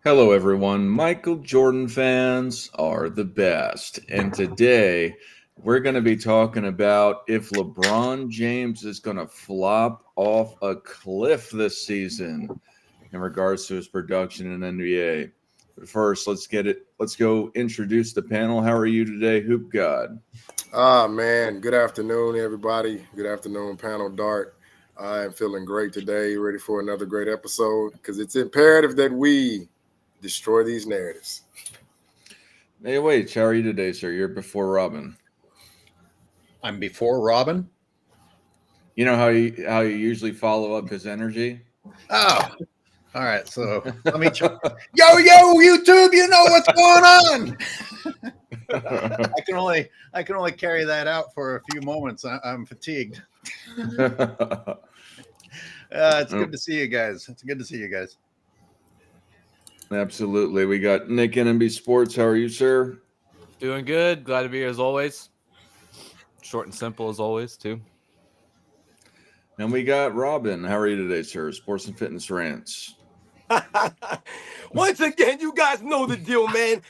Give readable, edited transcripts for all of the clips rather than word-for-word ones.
Hello, everyone. Michael Jordan fans are the best. And today we're going to be talking about if LeBron James is going to flop off a cliff this season in regards to his production in NBA. But first, let's get it. Let's go introduce the panel. How are you today, Hoop God? Man, good afternoon, everybody. Good afternoon, panel Dart. I am feeling great today, ready for another great episode because it's imperative that we destroy these narratives. Hey, wait. How are you today, sir? You're before Robin. I'm before Robin. You know how you usually follow up his energy? Oh, all right. So let me yo YouTube. You know what's going on. I can only carry that out for a few moments. I'm fatigued. It's good to see you guys. It's good to see you guys. Absolutely. We got Nick NMB Sports. How are you, sir? Doing good. Glad to be here as always. Short and simple as always, too. And we got Robin. How are you today, sir? Sports and Fitness Rants. Once again, you guys know the deal, man.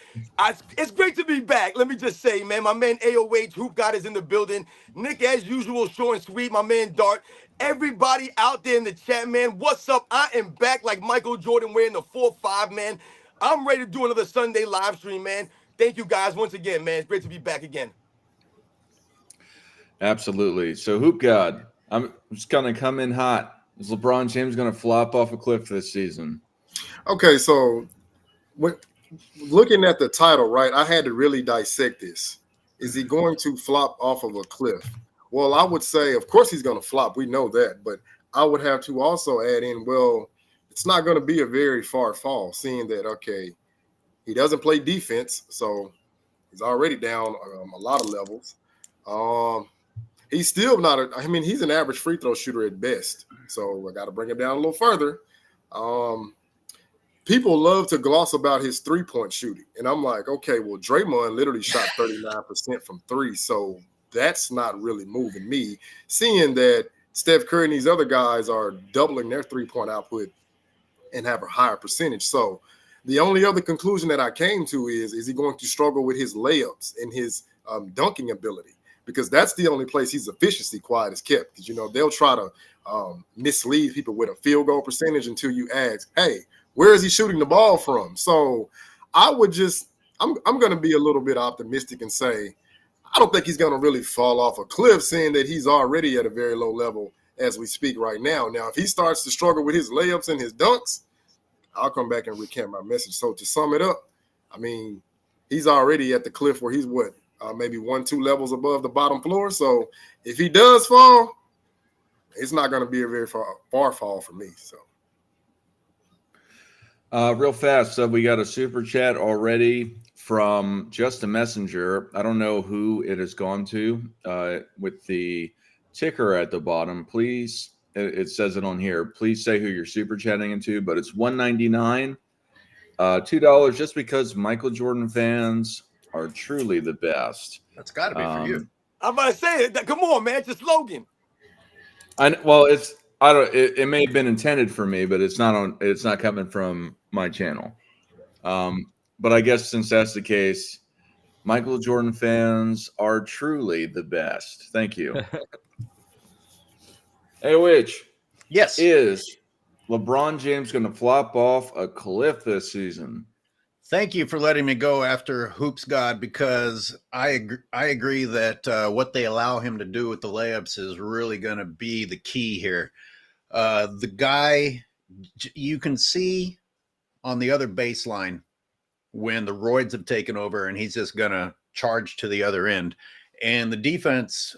It's great to be back. Let me just say, man, my man AOH, Hoop God is in the building. Nick, as usual, short and sweet. My man Dart. Everybody out there in the chat, man, what's up? I am back like Michael Jordan wearing the 4-5, man. I'm ready to do another Sunday live stream, man. Thank you guys once again, man. It's great to be back again. Absolutely. So, Hoop God, I'm just going to come in hot. Is LeBron James going to flop off a cliff this season? Okay, so when looking at the title, right, I had to really dissect this. Is he going to flop off of a cliff? Well, I would say, of course, he's going to flop. We know that. But I would have to also add in, well, it's not going to be a very far fall, seeing that, okay, he doesn't play defense, so he's already down a lot of levels. He's still not he's an average free throw shooter at best. So I got to bring him down a little further. People love to gloss about his three-point shooting. And I'm like, okay, well, Draymond literally shot 39% from three. So that's not really moving me, seeing that Steph Curry and these other guys are doubling their three-point output and have a higher percentage. So the only other conclusion that I came to is he going to struggle with his layups and his dunking ability? Because that's the only place his efficiency quite is kept. Because, they'll try to mislead people with a field goal percentage until you ask, hey, where is he shooting the ball from? So I'm going to be a little bit optimistic and say, I don't think he's going to really fall off a cliff, seeing that he's already at a very low level as we speak right now. Now, if he starts to struggle with his layups and his dunks, I'll come back and recant my message. So to sum it up, he's already at the cliff where he's maybe 1-2 levels above the bottom floor. So if he does fall, it's not going to be a very far fall for me. So. Real fast, so we got a super chat already from Just a Messenger. I don't know who it has gone to with the ticker at the bottom. Please, it says it on here. Please say who you're super chatting into, but it's $1.99, $2 just because Michael Jordan fans are truly the best. That's got to be for you. I'm about to say it. Come on, man. It's a slogan. It may have been intended for me, but it's not coming from my channel. But I guess since that's the case, Michael Jordan fans are truly the best. Thank you. Hey, Witch. Yes. Is LeBron James going to flop off a cliff this season? Thank you for letting me go after Hoops God, because I agree that what they allow him to do with the layups is really going to be the key here. The guy, you can see on the other baseline when the roids have taken over and he's just going to charge to the other end. And the defense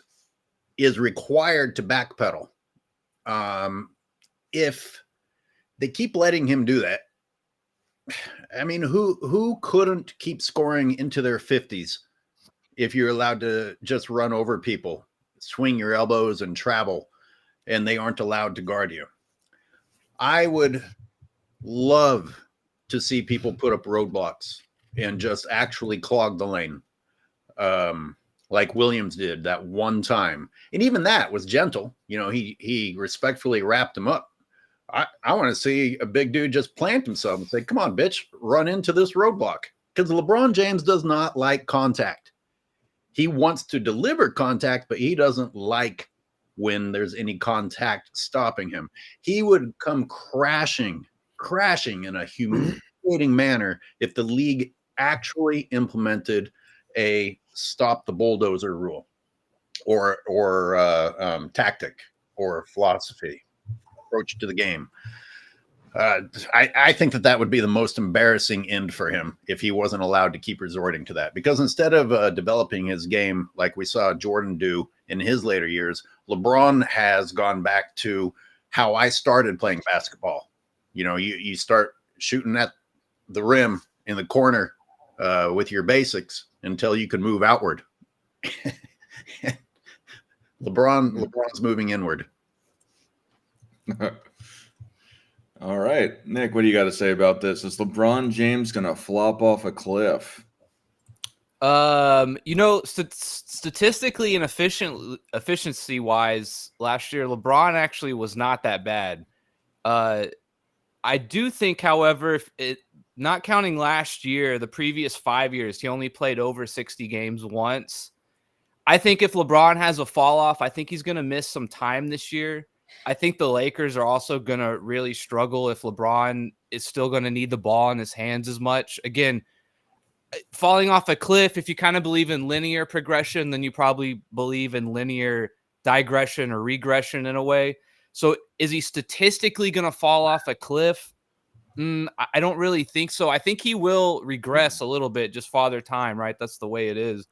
is required to backpedal. If they keep letting him do that, who couldn't keep scoring into their 50s if you're allowed to just run over people, swing your elbows and travel, and they aren't allowed to guard you? I would love to see people put up roadblocks and just actually clog the lane, like Williams did that one time. And even that was gentle. He respectfully wrapped him up. I want to see a big dude just plant himself and say, come on, bitch, run into this roadblock. Because LeBron James does not like contact. He wants to deliver contact, but he doesn't like when there's any contact stopping him. He would come crashing in a humiliating manner if the league actually implemented a stop the bulldozer rule or tactic or philosophy approach to the game. I think that would be the most embarrassing end for him if he wasn't allowed to keep resorting to that. Because instead of developing his game like we saw Jordan do in his later years, LeBron has gone back to how I started playing basketball. You know, you start shooting at the rim in the corner with your basics until you can move outward. LeBron's moving inward. All right, Nick, what do you got to say about this? Is LeBron James going to flop off a cliff? You know, statistically and efficiency wise, last year LeBron actually was not that bad. I do think, however, not counting last year, the previous 5 years, he only played over 60 games once. I think if LeBron has a fall off, I think he's going to miss some time this year. I think the Lakers are also going to really struggle if LeBron is still going to need the ball in his hands as much. Again, falling off a cliff, if you kind of believe in linear progression, then you probably believe in linear digression or regression in a way. So is he statistically going to fall off a cliff? I don't really think so. I think he will regress a little bit, just father time, right? That's the way it is.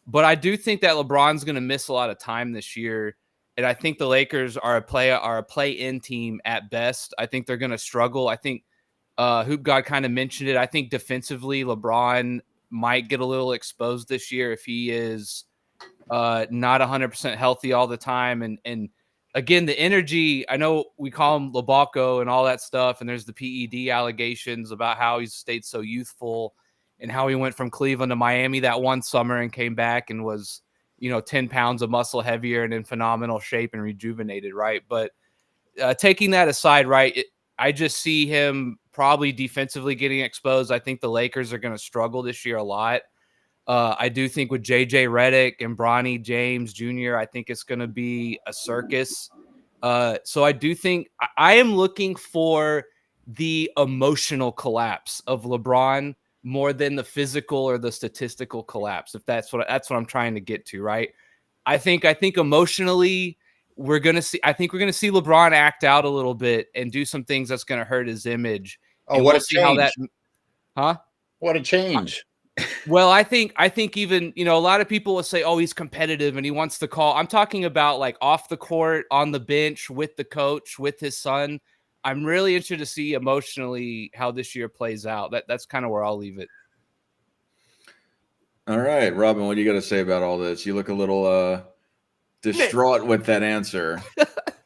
But I do think that LeBron's going to miss a lot of time this year. And I think the Lakers are a play-in team at best. I think they're going to struggle. I think Hoop God kind of mentioned it. I think defensively, LeBron might get a little exposed this year if he is not 100% healthy all the time. And again, the energy, I know we call him Labalco and all that stuff, and there's the PED allegations about how he's stayed so youthful and how he went from Cleveland to Miami that one summer and came back and was, 10 pounds of muscle heavier and in phenomenal shape and rejuvenated, right? But taking that aside, right, I just see him probably defensively getting exposed. I think the Lakers are going to struggle this year a lot. I do think with JJ Redick and Bronny James Jr., I think it's going to be a circus. So I do think I am looking for the emotional collapse of LeBron more than the physical or the statistical collapse, if that's what I'm trying to get to, right? I think emotionally we're going to see LeBron act out a little bit and do some things that's going to hurt his image. Oh, and what we'll a see change. how that, huh? What a change. Well, I think even, a lot of people will say, oh, he's competitive and he wants to call. I'm talking about like off the court, on the bench with the coach, with his son. I'm really interested to see emotionally how this year plays out. That's kind of where I'll leave it. All right, Robin, what do you got to say about all this? You look a little distraught with that answer.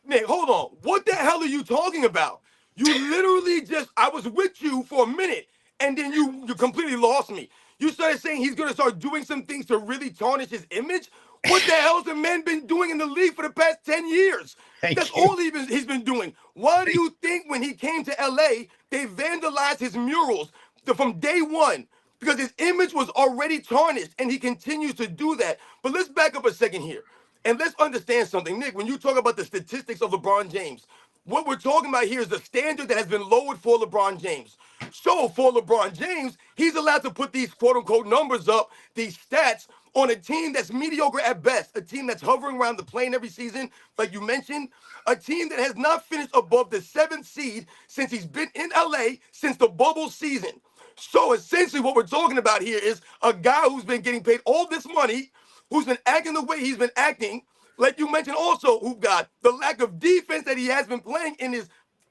Nick, hold on. What the hell are you talking about? You literally I was with you for a minute, and then you completely lost me. You started saying he's going to start doing some things to really tarnish his image. What the hell's the man been doing in the league for the past 10 years? That's all he's been doing. Why do you think when he came to LA, they vandalized his murals from day one? Because his image was already tarnished, and he continues to do that. But let's back up a second here, and let's understand something. Nick, when you talk about the statistics of LeBron James, what we're talking about here is the standard that has been lowered for LeBron James. So for LeBron James, he's allowed to put these quote-unquote numbers up, these stats, on a team that's mediocre at best, a team that's hovering around the plane every season, like you mentioned, a team that has not finished above the 7th seed since he's been in LA since the bubble season. So essentially what we're talking about here is a guy who's been getting paid all this money, who's been acting the way he's been acting, like you mentioned also, who got the lack of defense that he has been playing in his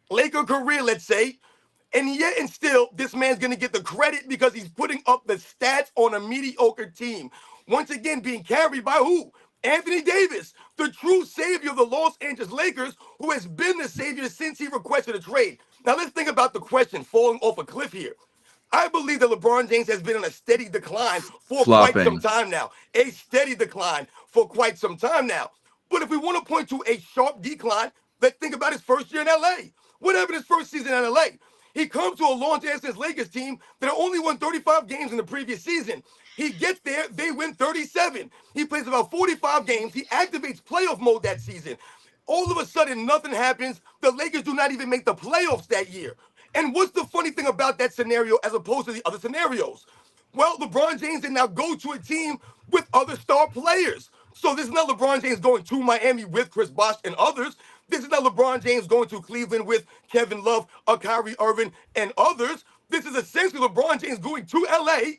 Laker career, let's say. And yet and still, this man's going to get the credit because he's putting up the stats on a mediocre team. Once again, being carried by who? Anthony Davis, the true savior of the Los Angeles Lakers, who has been the savior since he requested a trade. Now, let's think about the question falling off a cliff here. I believe that LeBron James has been in a steady decline for quite some time now. A steady decline for quite some time now. But if we want to point to a sharp decline, let's think about his first year in LA. What happened his first season in LA? He comes to a Los Angeles Lakers team that only won 35 games in the previous season. He gets there, they win 37. He plays about 45 games. He activates playoff mode that season. All of a sudden, nothing happens. The Lakers do not even make the playoffs that year. And what's the funny thing about that scenario as opposed to the other scenarios? Well, LeBron James did now go to a team with other star players. So this is not LeBron James going to Miami with Chris Bosh and others. This is not LeBron James going to Cleveland with Kevin Love, Kyrie Irving, and others. This is essentially LeBron James going to LA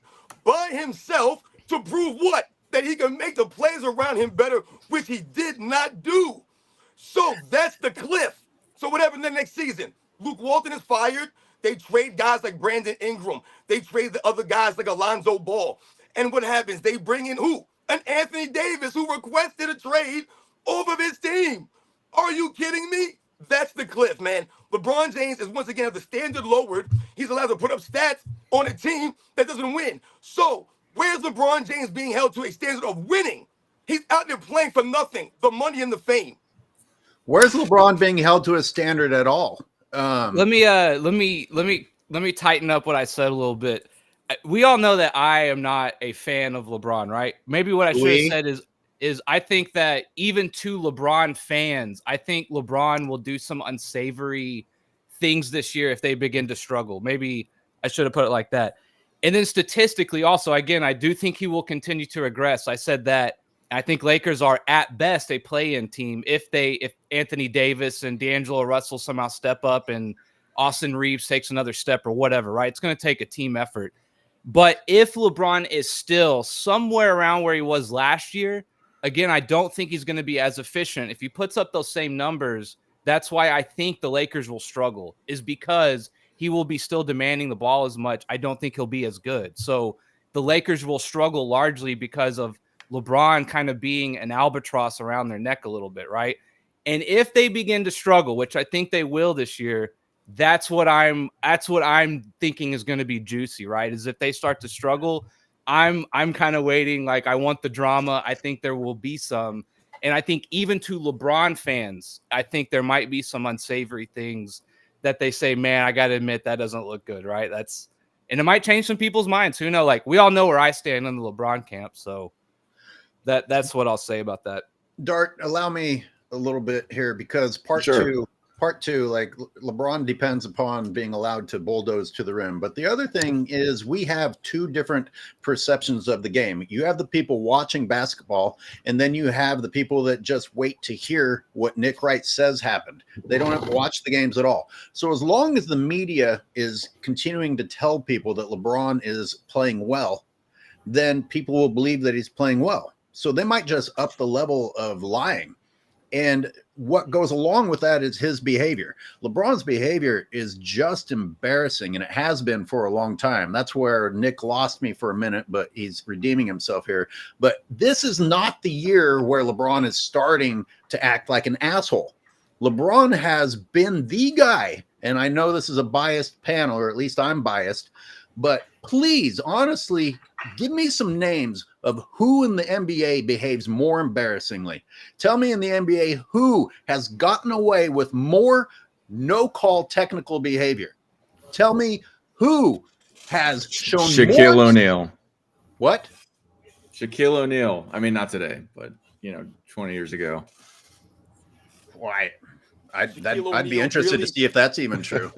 by himself to prove what? That he can make the players around him better, which he did not do. So that's the cliff. So what happened the next season? Luke Walton is fired. They trade guys like Brandon Ingram. They trade the other guys like Alonzo Ball. And what happens? They bring in who? An Anthony Davis who requested a trade off of his team. Are you kidding me? That's the cliff, man. LeBron James is once again the standard lowered. He's allowed to put up stats on a team that doesn't win. So where's LeBron James being held to a standard of winning? He's out there playing for nothing, the money and the fame. Where's LeBron being held to a standard at all? Let me tighten up what I said a little bit. We all know that I am not a fan of LeBron, right? Maybe what I should have said is I think that even to LeBron fans, I think LeBron will do some unsavory things this year if they begin to struggle. Maybe I should have put it like that. And then statistically also, again, I do think he will continue to regress. I said that I think Lakers are at best a play-in team if Anthony Davis and D'Angelo Russell somehow step up and Austin Reeves takes another step or whatever, right? It's going to take a team effort. But if LeBron is still somewhere around where he was last year, again, I don't think he's going to be as efficient. If he puts up those same numbers, that's why I think the Lakers will struggle, is because he will be still demanding the ball as much. I don't think he'll be as good. So the Lakers will struggle largely because of LeBron kind of being an albatross around their neck a little bit, right? And if they begin to struggle, which I think they will this year, that's what I'm thinking is going to be juicy, right? Is if they start to struggle, I'm kind of waiting. Like, I want the drama. I think there will be some. And I think even to LeBron fans, I think there might be some unsavory things that they say, man, I got to admit that doesn't look good, right? And it might change some people's minds. Who knows? Like, we all know where I stand in the LeBron camp. So that's what I'll say about that. Dart, allow me a little bit here, because part two, like, LeBron depends upon being allowed to bulldoze to the rim. But the other thing is we have two different perceptions of the game. You have the people watching basketball, and then you have the people that just wait to hear what Nick Wright says happened. They don't have to watch the games at all. So as long as the media is continuing to tell people that LeBron is playing well, then people will believe that he's playing well. So they might just up the level of lying. And what goes along with that is his behavior. LeBron's behavior is just embarrassing, and it has been for a long time. That's where Nick lost me for a minute, but he's redeeming himself here. But this is not the year where LeBron is starting to act like an asshole. LeBron has been the guy, and I know this is a biased panel, or at least I'm biased, but please, honestly, give me some names of who in the NBA behaves more embarrassingly. Tell me in the NBA who has gotten away with more no-call technical behavior. Tell me who has shown Shaquille O'Neal. What? Shaquille O'Neal. I mean, not today, but 20 years ago. Why? I'd be interested to see if that's even true.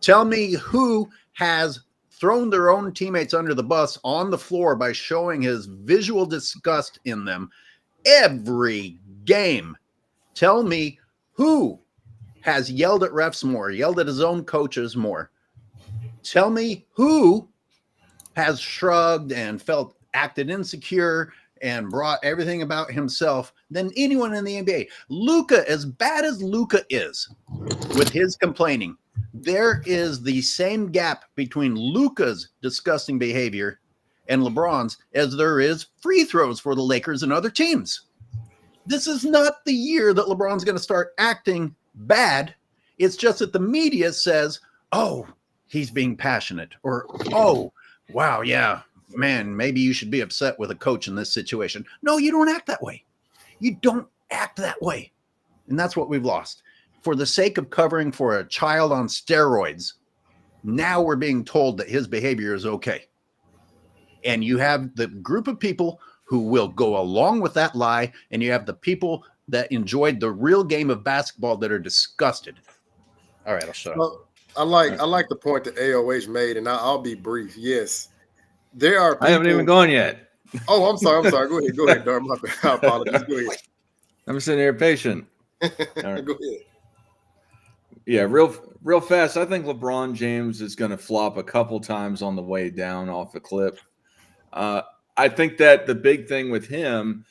Tell me who has thrown their own teammates under the bus on the floor by showing his visual disgust in them every game. Tell me who has yelled at refs more, yelled at his own coaches more. Tell me who has shrugged and acted insecure and brought everything about himself than anyone in the NBA. Luka, as bad as Luka is with his complaining, there is the same gap between Luka's disgusting behavior and LeBron's as there is free throws for the Lakers and other teams. This is not the year that LeBron's going to start acting bad. It's just that the media says, oh, he's being passionate, or, oh, wow, yeah, man, maybe you should be upset with a coach in this situation. No, you don't act that way. You don't act that way. And that's what we've lost. for the sake of covering for a child on steroids, now we're being told that his behavior is okay. And you have the group of people who will go along with that lie, and you have the people that enjoyed the real game of basketball that are disgusted. All right, I'll shut up. Well, I like the point that AOH made, and I'll be brief. Yes, there are people. I haven't even gone yet. Oh, I'm sorry. Go ahead, Darm. I apologize. Go ahead. I'm sitting here patient. All right. Go ahead. Yeah, real fast. I think LeBron James is going to flop a couple times on the way down off the cliff. I think that the big thing with him,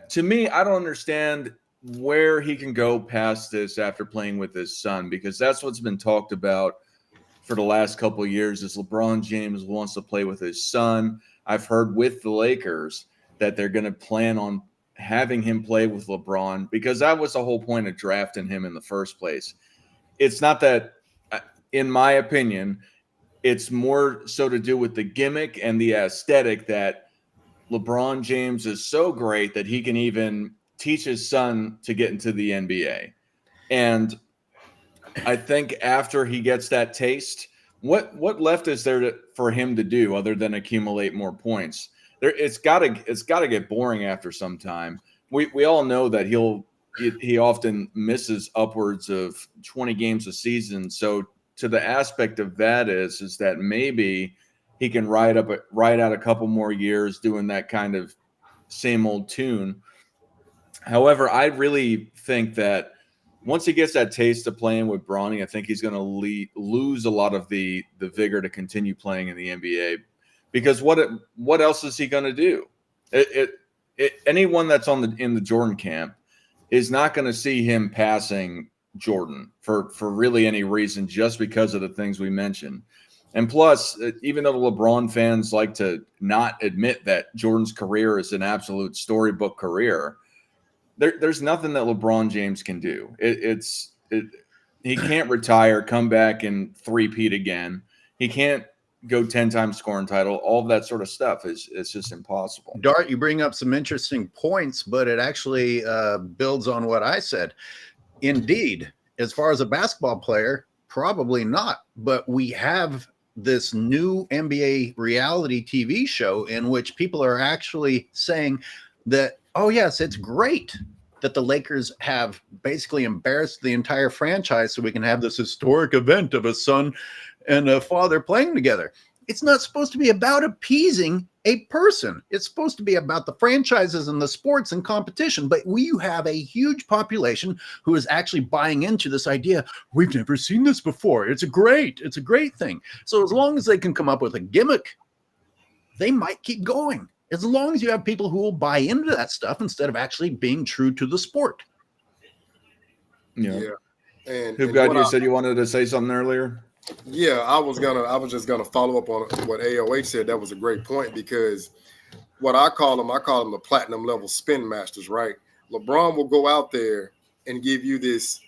to me, I don't understand where he can go past this after playing with his son, because that's what's been talked about for the last couple of years is LeBron James wants to play with his son. I've heard with the Lakers that they're going to plan on having him play with LeBron, because that was the whole point of drafting him in the first place. It's not that, in my opinion, it's more so to do with the gimmick and the aesthetic that LeBron James is so great that he can even teach his son to get into the NBA. And I think after he gets that taste, what left is there for him to do other than accumulate more points? It's got to get boring after some time. We all know that he often misses upwards of 20 games a season. So to the aspect of that is that maybe he can ride out a couple more years doing that kind of same old tune. However, I really think that once he gets that taste of playing with Bronny, I think he's going to lose a lot of the vigor to continue playing in the NBA, because what else is he going to do? Anyone that's in the Jordan camp is not going to see him passing Jordan for really any reason, just because of the things we mentioned. And plus, even though the LeBron fans like to not admit that Jordan's career is an absolute storybook career, there's nothing that LeBron James can do. He can't retire, come back and three-peat again. He can't go 10 times scoring title. All of that sort of stuff it's just impossible. Dart, you bring up some interesting points, but it actually builds on what I said. Indeed, as far as a basketball player, probably not. But we have this new NBA reality TV show in which people are actually saying that, oh, yes, it's great that the Lakers have basically embarrassed the entire franchise so we can have this historic event of a son and a father playing together. It's not supposed to be about appeasing a person. It's supposed to be about the franchises and the sports and competition. But we have a huge population who is actually buying into this idea. We've never seen this before. It's a great thing. So as long as they can come up with a gimmick, they might keep going. As long as you have people who will buy into that stuff instead of actually being true to the sport. Yeah. And you said you wanted to say something earlier? Yeah, I was just gonna follow up on what AOH said. That was a great point, because what I call them the platinum level spin masters, right? LeBron will go out there and give you this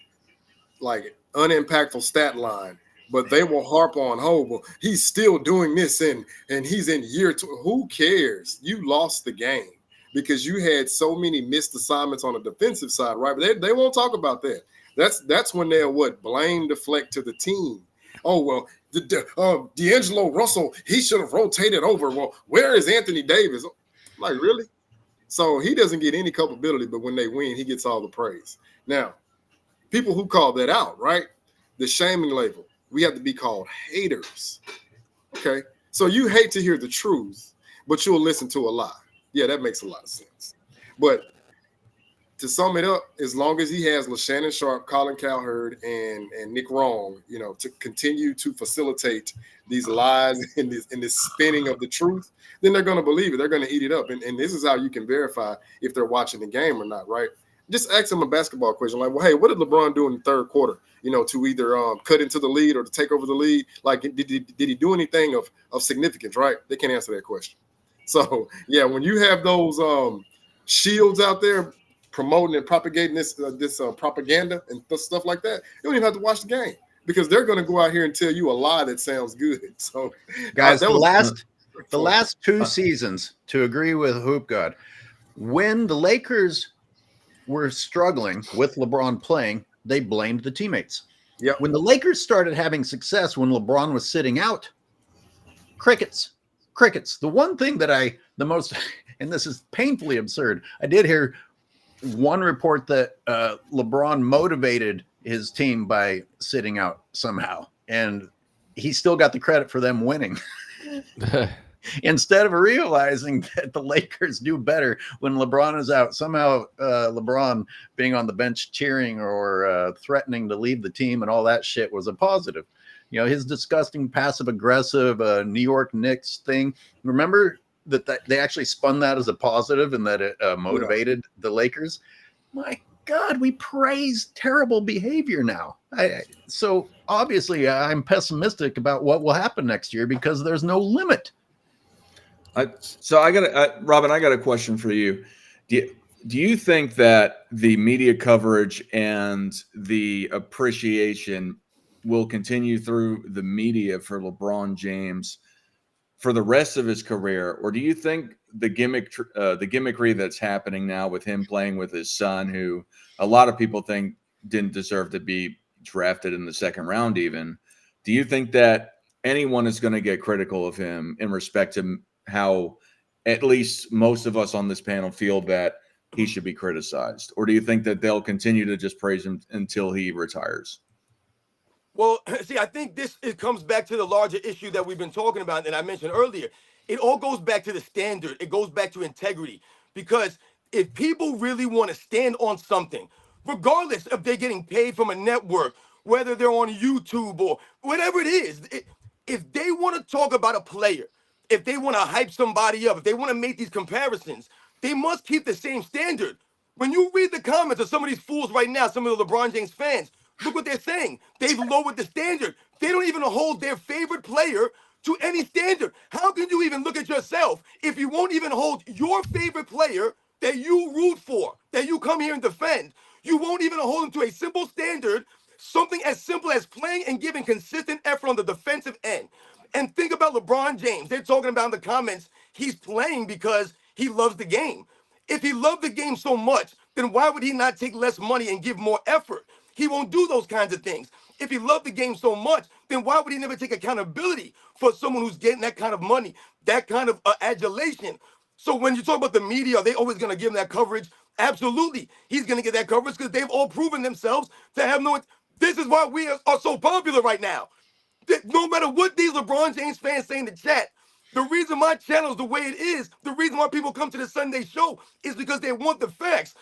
like unimpactful stat line, but they will harp on, oh, well, he's still doing this and he's in year 2. Who cares? You lost the game because you had so many missed assignments on the defensive side, right? But they won't talk about that. That's when they'll blame deflect to the team. Oh, well, D'Angelo Russell, he should have rotated over. Well, where is Anthony Davis? I'm like, really? So he doesn't get any culpability, but when they win, he gets all the praise. Now, people who call that out, right? The shaming label. We have to be called haters. Okay? So you hate to hear the truth, but you'll listen to a lie. Yeah, that makes a lot of sense. But to sum it up, as long as he has LaShannon Sharp, Colin Cowherd, and Nick Wrong, to continue to facilitate these lies and this spinning of the truth, then they're going to believe it. They're going to eat it up. And this is how you can verify if they're watching the game or not, right? Just ask them a basketball question like, well, hey, what did LeBron do in the third quarter, to either cut into the lead or to take over the lead? Like, did he do anything of significance, right? They can't answer that question. So, yeah, when you have those shields out there promoting and propagating this propaganda and stuff like that, you don't even have to watch the game, because they're going to go out here and tell you a lie that sounds good. So, guys, the last 2 seasons, to agree with Hoop God, when the Lakers were struggling with LeBron playing, they blamed the teammates. Yep. When the Lakers started having success, when LeBron was sitting out, crickets. The one thing that the most, and this is painfully absurd, I did hear one report that LeBron motivated his team by sitting out somehow, and he still got the credit for them winning. Instead of realizing that the Lakers do better when LeBron is out, somehow LeBron being on the bench cheering or threatening to leave the team and all that shit was a positive. You know, his disgusting passive-aggressive New York Knicks thing. Remember that they actually spun that as a positive and that it motivated the Lakers? My God, we praise terrible behavior now. So obviously I'm pessimistic about what will happen next year because there's no limit. Robin, I got a question for you. Do you think that the media coverage and the appreciation will continue through the media for LeBron James for the rest of his career, or do you think the gimmickry that's happening now with him playing with his son, who a lot of people think didn't deserve to be drafted in the second round even, do you think that anyone is going to get critical of him in respect to how at least most of us on this panel feel that he should be criticized? Or do you think that they'll continue to just praise him until he retires? Well, see, I think it comes back to the larger issue that we've been talking about and I mentioned earlier. It all goes back to the standard. It goes back to integrity. Because if people really want to stand on something, regardless if they're getting paid from a network, whether they're on YouTube or whatever it is, if they want to talk about a player, if they want to hype somebody up, if they want to make these comparisons, they must keep the same standard. When you read the comments of some of these fools right now, some of the LeBron James fans, look what they're saying. They've lowered the standard. They don't even hold their favorite player to any standard. How can you even look at yourself if you won't even hold your favorite player that you root for, that you come here and defend? You won't even hold him to a simple standard, something as simple as playing and giving consistent effort on the defensive end. And think about LeBron James. They're talking about in the comments, he's playing because he loves the game. If he loved the game so much, then why would he not take less money and give more effort? He won't do those kinds of things. If he loved the game so much, then why would he never take accountability for someone who's getting that kind of money, that kind of adulation? So when you talk about the media, are they always going to give him that coverage? Absolutely. He's going to get that coverage because they've all proven themselves to have no... This is why we are so popular right now. No matter what these LeBron James fans say in the chat, the reason my channel is the way it is, the reason why people come to the Sunday show is because they want the facts.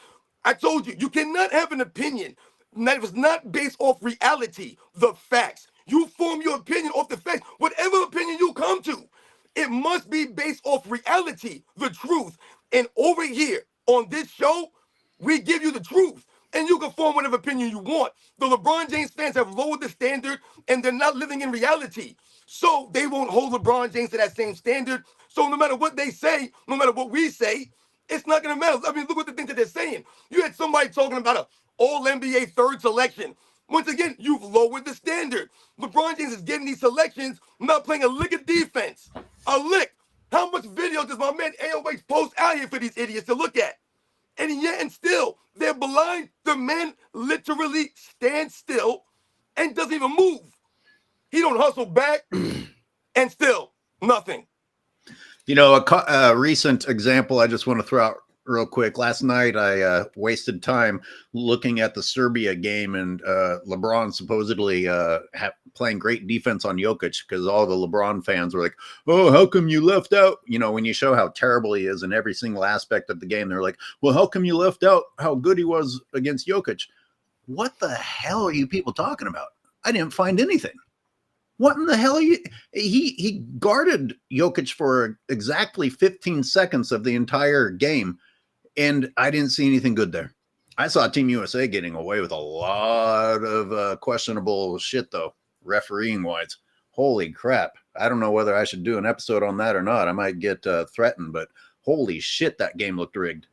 I told you, you cannot have an opinion that was not based off reality, the facts. You form your opinion off the facts. Whatever opinion you come to, it must be based off reality, the truth. And over here on this show, we give you the truth. And you can form whatever opinion you want. The LeBron James fans have lowered the standard and they're not living in reality. So they won't hold LeBron James to that same standard. So no matter what they say, no matter what we say, it's not going to matter. I mean, look at the things that they're saying. You had somebody talking about an all-NBA third selection. Once again, you've lowered the standard. LeBron James is getting these selections, not playing a lick of defense. A lick. How much video does my man AOH post out here for these idiots to look at? And yet and still, they're blind. The man literally stands still and doesn't even move. He don't hustle back and still nothing. You know, a recent example I just want to throw out real quick. Last night, I wasted time looking at the Serbia game and LeBron supposedly playing great defense on Jokic because all the LeBron fans were like, oh, how come you left out? You know, when you show how terrible he is in every single aspect of the game, they're like, well, how come you left out how good he was against Jokic? What the hell are you people talking about? I didn't find anything. What in the hell are you? He guarded Jokic for exactly 15 seconds of the entire game, and I didn't see anything good there. I saw Team USA getting away with a lot of questionable shit, though, refereeing-wise. Holy crap. I don't know whether I should do an episode on that or not. I might get threatened, but holy shit, that game looked rigged.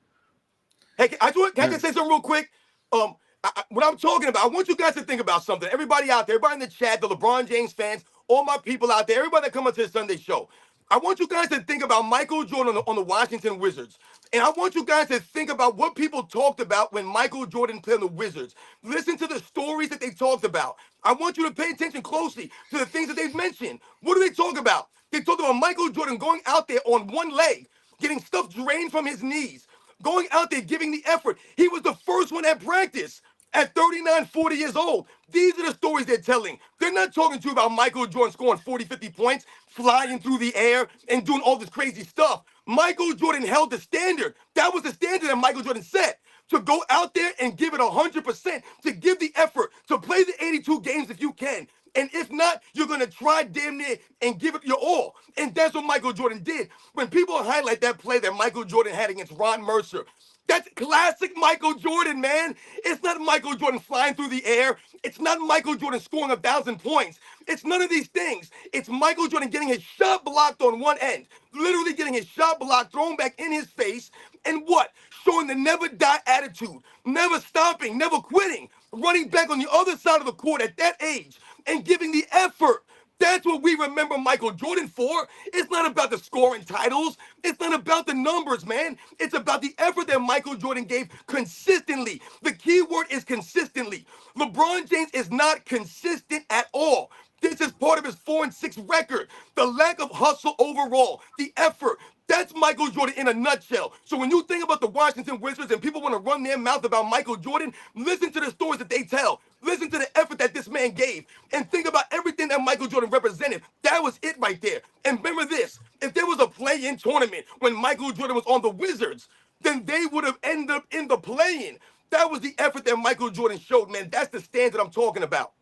Hey, can I just say something real quick? What I'm talking about, I want you guys to think about something. Everybody out there, everybody in the chat, the LeBron James fans, all my people out there, everybody that come into the Sunday show. I want you guys to think about Michael Jordan on the Washington Wizards. And I want you guys to think about what people talked about when Michael Jordan played on the Wizards. Listen to the stories that they talked about. I want you to pay attention closely to the things that they've mentioned. What do they talk about? They talk about Michael Jordan going out there on one leg, getting stuff drained from his knees, going out there, giving the effort. He was the first one at practice at 39, 40 years old. These are the stories they're telling. They're not talking to you about Michael Jordan scoring 40, 50 points, flying through the air, and doing all this crazy stuff. Michael Jordan held the standard. That was the standard that Michael Jordan set. To go out there and give it 100%, to give the effort, to play the 82 games if you can. And if not, you're going to try damn near and give it your all. And that's what Michael Jordan did. When people highlight that play that Michael Jordan had against Ron Mercer, that's classic Michael Jordan, man. It's not Michael Jordan flying through the air. It's not Michael Jordan scoring 1,000 points. It's none of these things. It's Michael Jordan getting his shot blocked on one end, literally getting his shot blocked, thrown back in his face, and what? Showing the never die attitude, never stopping, never quitting, running back on the other side of the court at that age and giving the effort. That's what we remember Michael Jordan for. It's not about the scoring titles. It's not about the numbers, man. It's about the effort that Michael Jordan gave consistently. The key word is consistently. LeBron James is not consistent at all. This is part of his 4-6 record. The lack of hustle overall, the effort. That's Michael Jordan in a nutshell. So when you think about the Washington Wizards and people want to run their mouth about Michael Jordan, listen to the stories that they tell. Listen to the effort that this man gave. And think about everything that Michael Jordan represented. That was it right there. And remember this, if there was a play-in tournament when Michael Jordan was on the Wizards, then they would have ended up in the play-in. That was the effort that Michael Jordan showed, man. That's the standard I'm talking about.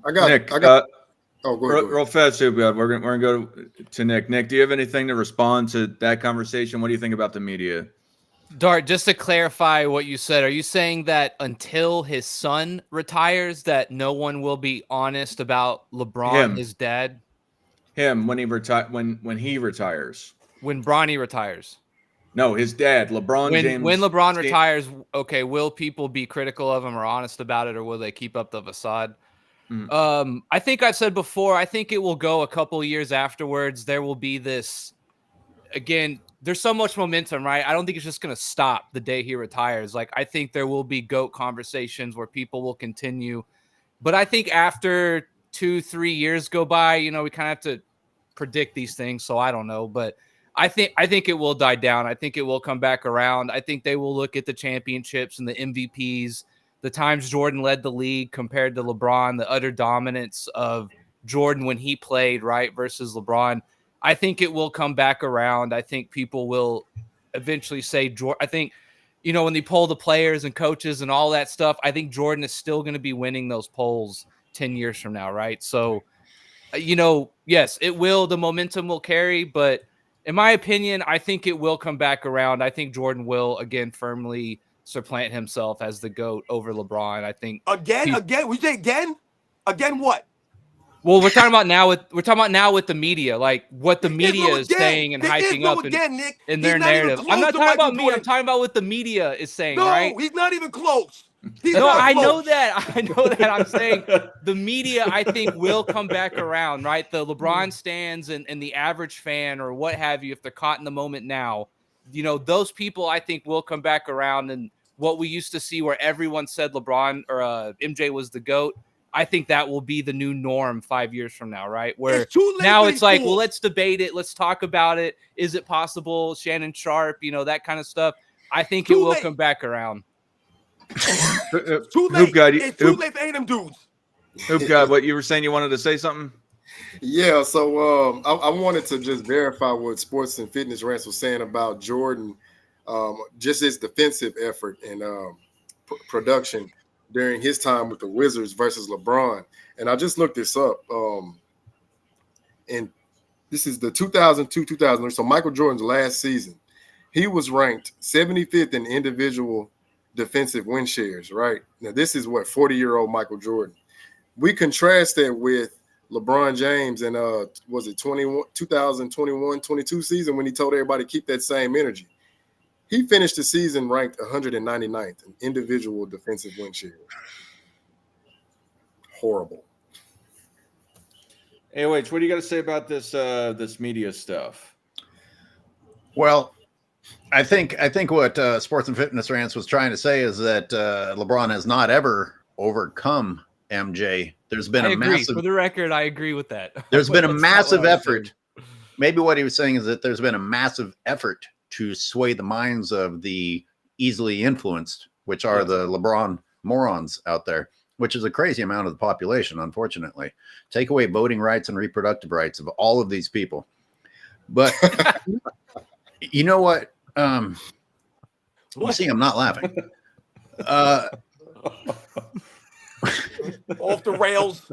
Nick, Oh, go ahead. real fast, we're gonna go to Nick. Nick, do you have anything to respond to that conversation? What do you think about the media? Dart, just to clarify what you said, are you saying that until his son retires, that no one will be honest about LeBron, his dad? Him when he retires. When Bronny retires. No, his dad, LeBron James. When LeBron retires, okay, will people be critical of him or honest about it, or will they keep up the facade? I think I've said before, I think it will go a couple years afterwards. There will be this, again, there's so much momentum, right? I don't think it's just going to stop the day he retires. Like, I think there will be GOAT conversations where people will continue. But I think after 2-3 years go by, we kind of have to predict these things. So I don't know, but I think it will die down. I think it will come back around. I think they will look at the championships and the MVPs, the times Jordan led the league compared to LeBron, the utter dominance of Jordan when he played, right, versus LeBron. I think it will come back around. I think people will eventually say, I think, when they poll the players and coaches and all that stuff, I think Jordan is still going to be winning those polls 10 years from now, right? So, yes, it will. The momentum will carry, but in my opinion, I think it will come back around. I think Jordan will, again, firmly supplant himself as the GOAT over LeBron. I think Again? We say again? Again what? Well, we're talking about now with the media, like what the media is saying and hyping up in their narrative. I'm not talking about me. I'm talking about what the media is saying, right? No, he's not even close. I know that. I'm saying the media, I think, will come back around, right? The LeBron stands and the average fan or what have you, if they're caught in the moment now, those people, I think, will come back around. And what we used to see where everyone said LeBron or MJ was the GOAT, I think that will be the new norm 5 years from now, right? Where now it's like, well, let's debate it. Let's talk about it. Is it possible? Shannon Sharp, that kind of stuff. I think it will come back around. It's too late. It's too late for any of them dudes. Hoop God, what you were saying, you wanted to say something? Yeah, so I wanted to just verify what Sports and Fitness Rants was saying about Jordan, just his defensive effort and production during his time with the Wizards versus LeBron. And I just looked this up. And this is the 2002-2003. So Michael Jordan's last season, he was ranked 75th in individual defensive win shares, right? Now, this is 40-year-old Michael Jordan. We contrast that with LeBron James and was it 2021-22 season when he told everybody to keep that same energy. He finished the season ranked 199th in individual defensive win share. Horrible. AOH, what do you got to say about this this media stuff? Well, I think what Sports and Fitness Rants was trying to say is that LeBron has not ever overcome MJ. There's been I a agree. massive, For the record, I agree with that. there's been a That's not what massive I was saying. effort. Maybe what he was saying is that there's been a massive effort to sway the minds of the easily influenced, which are the LeBron morons out there, which is a crazy amount of the population, unfortunately. Take away voting rights and reproductive rights of all of these people. But you know what? You see, I'm not laughing. Off the rails.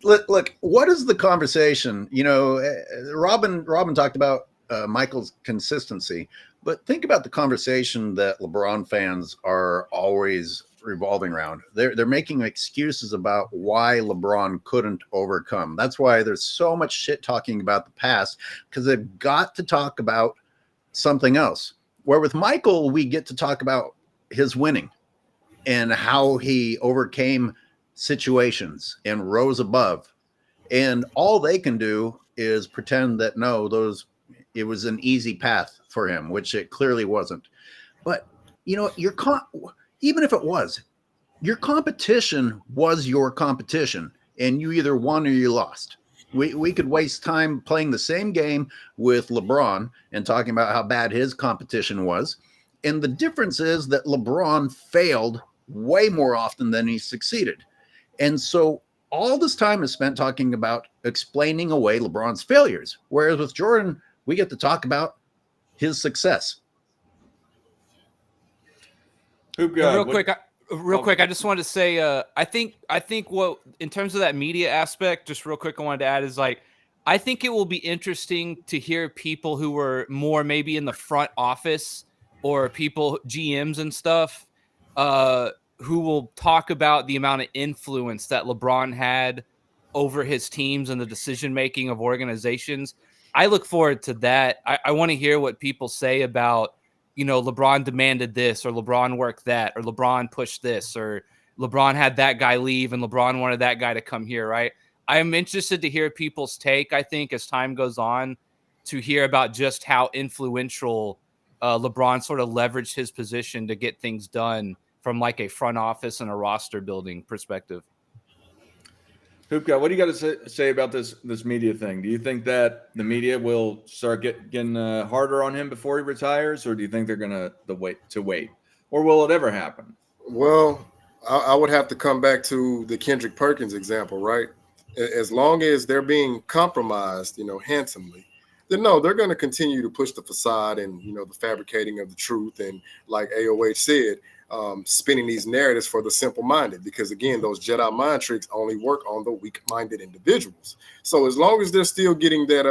Look, what is the conversation? You know, Robin talked about Michael's consistency, but think about the conversation that LeBron fans are always revolving around. They're making excuses about why LeBron couldn't overcome. That's why there's so much shit talking about the past, because they've got to talk about something else. Where with Michael, we get to talk about his winning and how he overcame situations and rose above. And all they can do is pretend that it was an easy path for him, which it clearly wasn't. But you know, even if it was, your competition was your competition, and you either won or you lost. We could waste time playing the same game with LeBron and talking about how bad his competition was. And the difference is that LeBron failed way more often than he succeeded. And so all this time is spent talking about explaining away LeBron's failures. Whereas with Jordan, we get to talk about his success. Real quick, I just wanted to say, I think what, in terms of that media aspect, just real quick, I wanted to add is like, I think it will be interesting to hear people who were more maybe in the front office or people, GMs and stuff, who will talk about the amount of influence that LeBron had over his teams and the decision-making of organizations. I look forward to that. I want to hear what people say about, you know, LeBron demanded this, or LeBron worked that, or LeBron pushed this, or LeBron had that guy leave and LeBron wanted that guy to come here, right? I'm interested to hear people's take, I think, as time goes on, to hear about just how influential LeBron sort of leveraged his position to get things done from like a front office and a roster building perspective. Hoopka, what do you got to say about this media thing? Do you think that the media will start getting harder on him before he retires, or do you think they're going to wait, or will it ever happen? Well, I would have to come back to the Kendrick Perkins example, right? As long as they're being compromised, you know, handsomely, then no, they're going to continue to push the facade and, you know, the fabricating of the truth. And like AOH said, spinning these narratives for the simple-minded, because again, those Jedi mind tricks only work on the weak-minded individuals. So as long as they're still getting that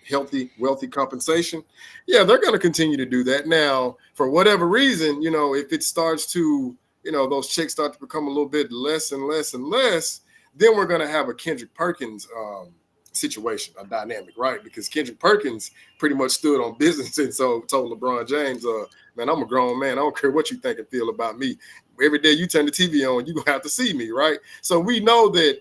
healthy, wealthy compensation, yeah, they're going to continue to do that. Now, for whatever reason, you know, if it starts to, you know, those chicks start to become a little bit less and less and less, then we're going to have a Kendrick Perkins situation, a dynamic, right? Because Kendrick Perkins pretty much stood on business and so told LeBron James, man, I'm a grown man. I don't care what you think and feel about me. Every day you turn the TV on, you're going to have to see me, right? So we know that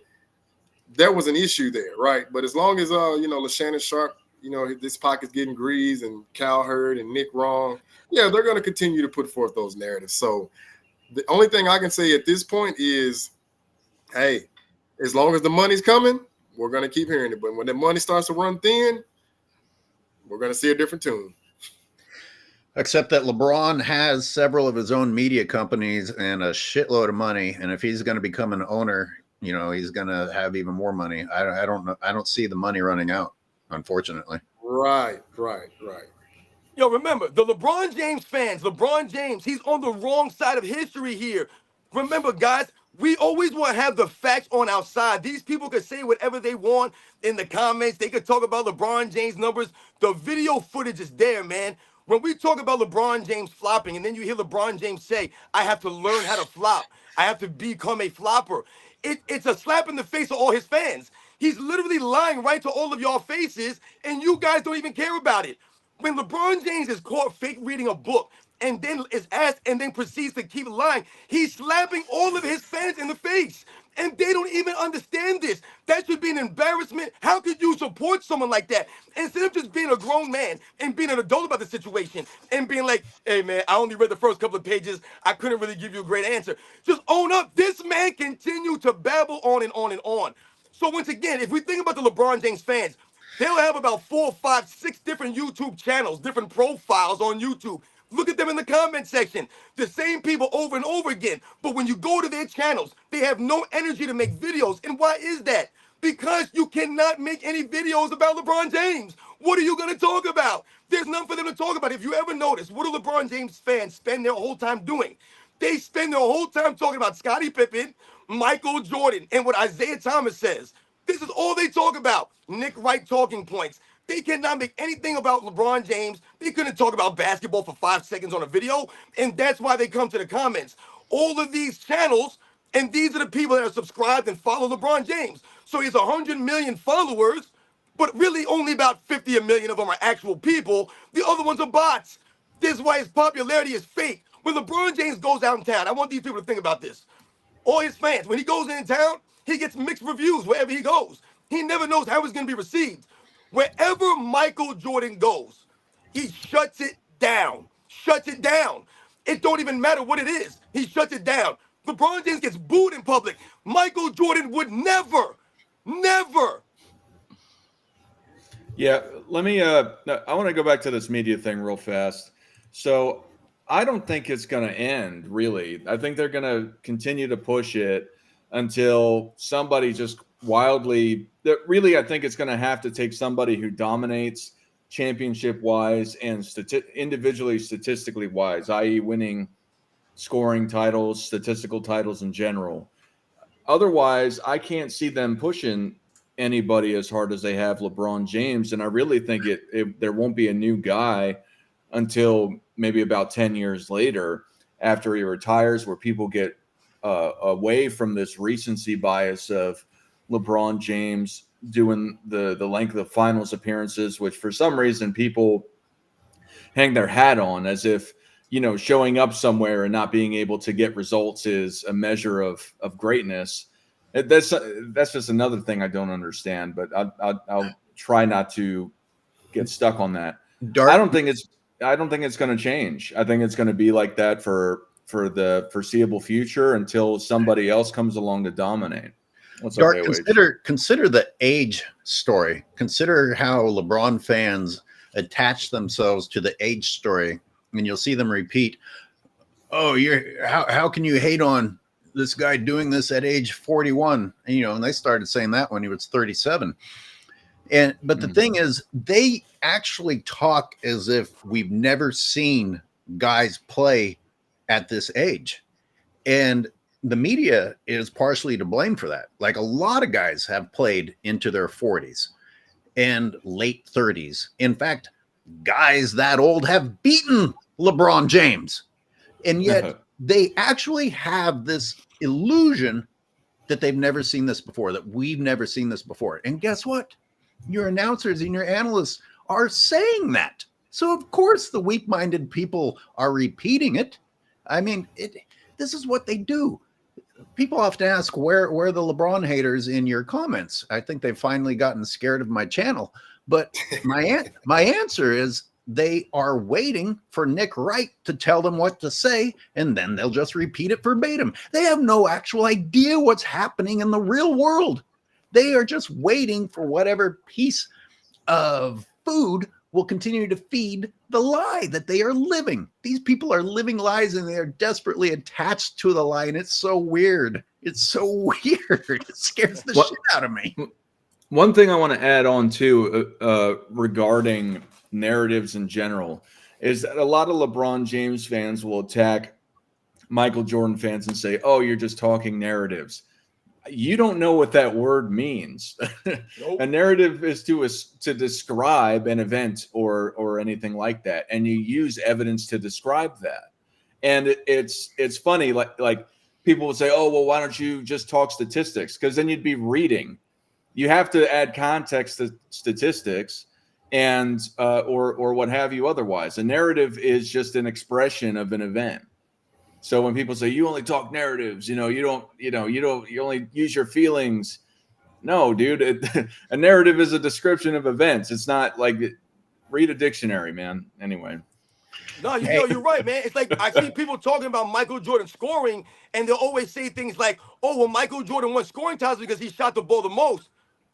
there was an issue there, right? But as long as, you know, LaShannon Sharp, you know, this pocket's getting greased and Cowherd and Nick Wrong, yeah, they're going to continue to put forth those narratives. So the only thing I can say at this point is, hey, as long as the money's coming, we're going to keep hearing it. But when the money starts to run thin, we're going to see a different tune. Except that LeBron has several of his own media companies and a shitload of money. And if he's going to become an owner, you know, he's going to have even more money. I don't know. I don't see the money running out, unfortunately. Right. Yo, remember, the LeBron James fans, LeBron James, he's on the wrong side of history here. Remember, guys, we always want to have the facts on our side. These people could say whatever they want in the comments. They could talk about LeBron James numbers. The video footage is there, man. When we talk about LeBron James flopping, and then you hear LeBron James say, I have to learn how to flop. I have to become a flopper. It's a slap in the face of all his fans. He's literally lying right to all of y'all faces, and you guys don't even care about it. When LeBron James is caught fake reading a book and then is asked and then proceeds to keep lying. He's slapping all of his fans in the face. And they don't even understand this. That should be an embarrassment. How could you support someone like that? Instead of just being a grown man and being an adult about the situation and being like, hey, man, I only read the first couple of pages. I couldn't really give you a great answer. Just own up. This man continued to babble on and on and on. So once again, if we think about the LeBron James fans, they'll have about 4, 5, 6 different YouTube channels, different profiles on YouTube. Look at them in the comment section. The same people over and over again. But when you go to their channels, they have no energy to make videos. And why is that? Because you cannot make any videos about LeBron James. What are you going to talk about? There's none for them to talk about. If you ever notice, what do LeBron James fans spend their whole time doing? They spend their whole time talking about Scottie Pippen, Michael Jordan, and what Isaiah Thomas says. This is all they talk about. Nick Wright talking points. They cannot make anything about LeBron James. They couldn't talk about basketball for 5 seconds on a video. And that's why they come to the comments. All of these channels, and these are the people that are subscribed and follow LeBron James. So he has 100 million followers, but really only about 50 million of them are actual people. The other ones are bots. This is why his popularity is fake. When LeBron James goes out in town, I want these people to think about this. All his fans, when he goes in town, he gets mixed reviews wherever he goes. He never knows how it's going to be received. Wherever Michael Jordan goes, he shuts it down. Shuts it down. It don't even matter what it is. He shuts it down. LeBron James gets booed in public. Michael Jordan would never. Yeah, let me I want to go back to this media thing real fast. So I don't think it's going to end, really. I think they're going to continue to push it until somebody just wildly, really, I think it's going to have to take somebody who dominates championship wise and individually statistically wise, i.e. winning scoring titles, statistical titles in general. Otherwise, I can't see them pushing anybody as hard as they have LeBron James. And I really think there won't be a new guy until maybe about 10 years later after he retires, where people get away from this recency bias of LeBron James doing the length of finals appearances, which for some reason people hang their hat on as if, showing up somewhere and not being able to get results is a measure of greatness. That's just another thing I don't understand, but I'll try not to get stuck on that. I don't think it's going to change. I think it's going to be like that for the foreseeable future until somebody else comes along to dominate. What's up, consider the age story. Consider how LeBron fans attach themselves to the age story, and you'll see them repeat, "Oh, how can you hate on this guy doing this at age 41?" And they started saying that when he was 37. But the thing is, they actually talk as if we've never seen guys play at this age. And the media is partially to blame for that. Like, a lot of guys have played into their 40s and late 30s. In fact, guys that old have beaten LeBron James. And yet they actually have this illusion that they've never seen this before, that we've never seen this before. And guess what? Your announcers and your analysts are saying that. So of course the weak-minded people are repeating it. I mean, this is what they do. People often ask, where are the LeBron haters in your comments? I think they've finally gotten scared of my channel. But my answer is, they are waiting for Nick Wright to tell them what to say, and then they'll just repeat it verbatim. They have no actual idea what's happening in the real world. They are just waiting for whatever piece of food will continue to feed the lie that they are living. These people are living lies, and they are desperately attached to the lie, and it's so weird. It's so weird. It scares the shit out of me. One thing I want to add on to regarding narratives in general is that a lot of LeBron James fans will attack Michael Jordan fans and say, "Oh, you're just talking narratives." You don't know what that word means. Nope. A narrative is to describe an event or anything like that, and you use evidence to describe that. And it's funny, like people will say, "Oh, well, why don't you just talk statistics?" Because then you'd be reading. You have to add context to statistics. or what have you otherwise. A narrative is just an expression of an event. So when people say you only talk narratives, you only use your feelings. No, dude, a narrative is a description of events. It's not like read a dictionary, man. Anyway. No, you're right, man. It's like I see people talking about Michael Jordan scoring, and they'll always say things like, "Oh, well, Michael Jordan won scoring titles because he shot the ball the most."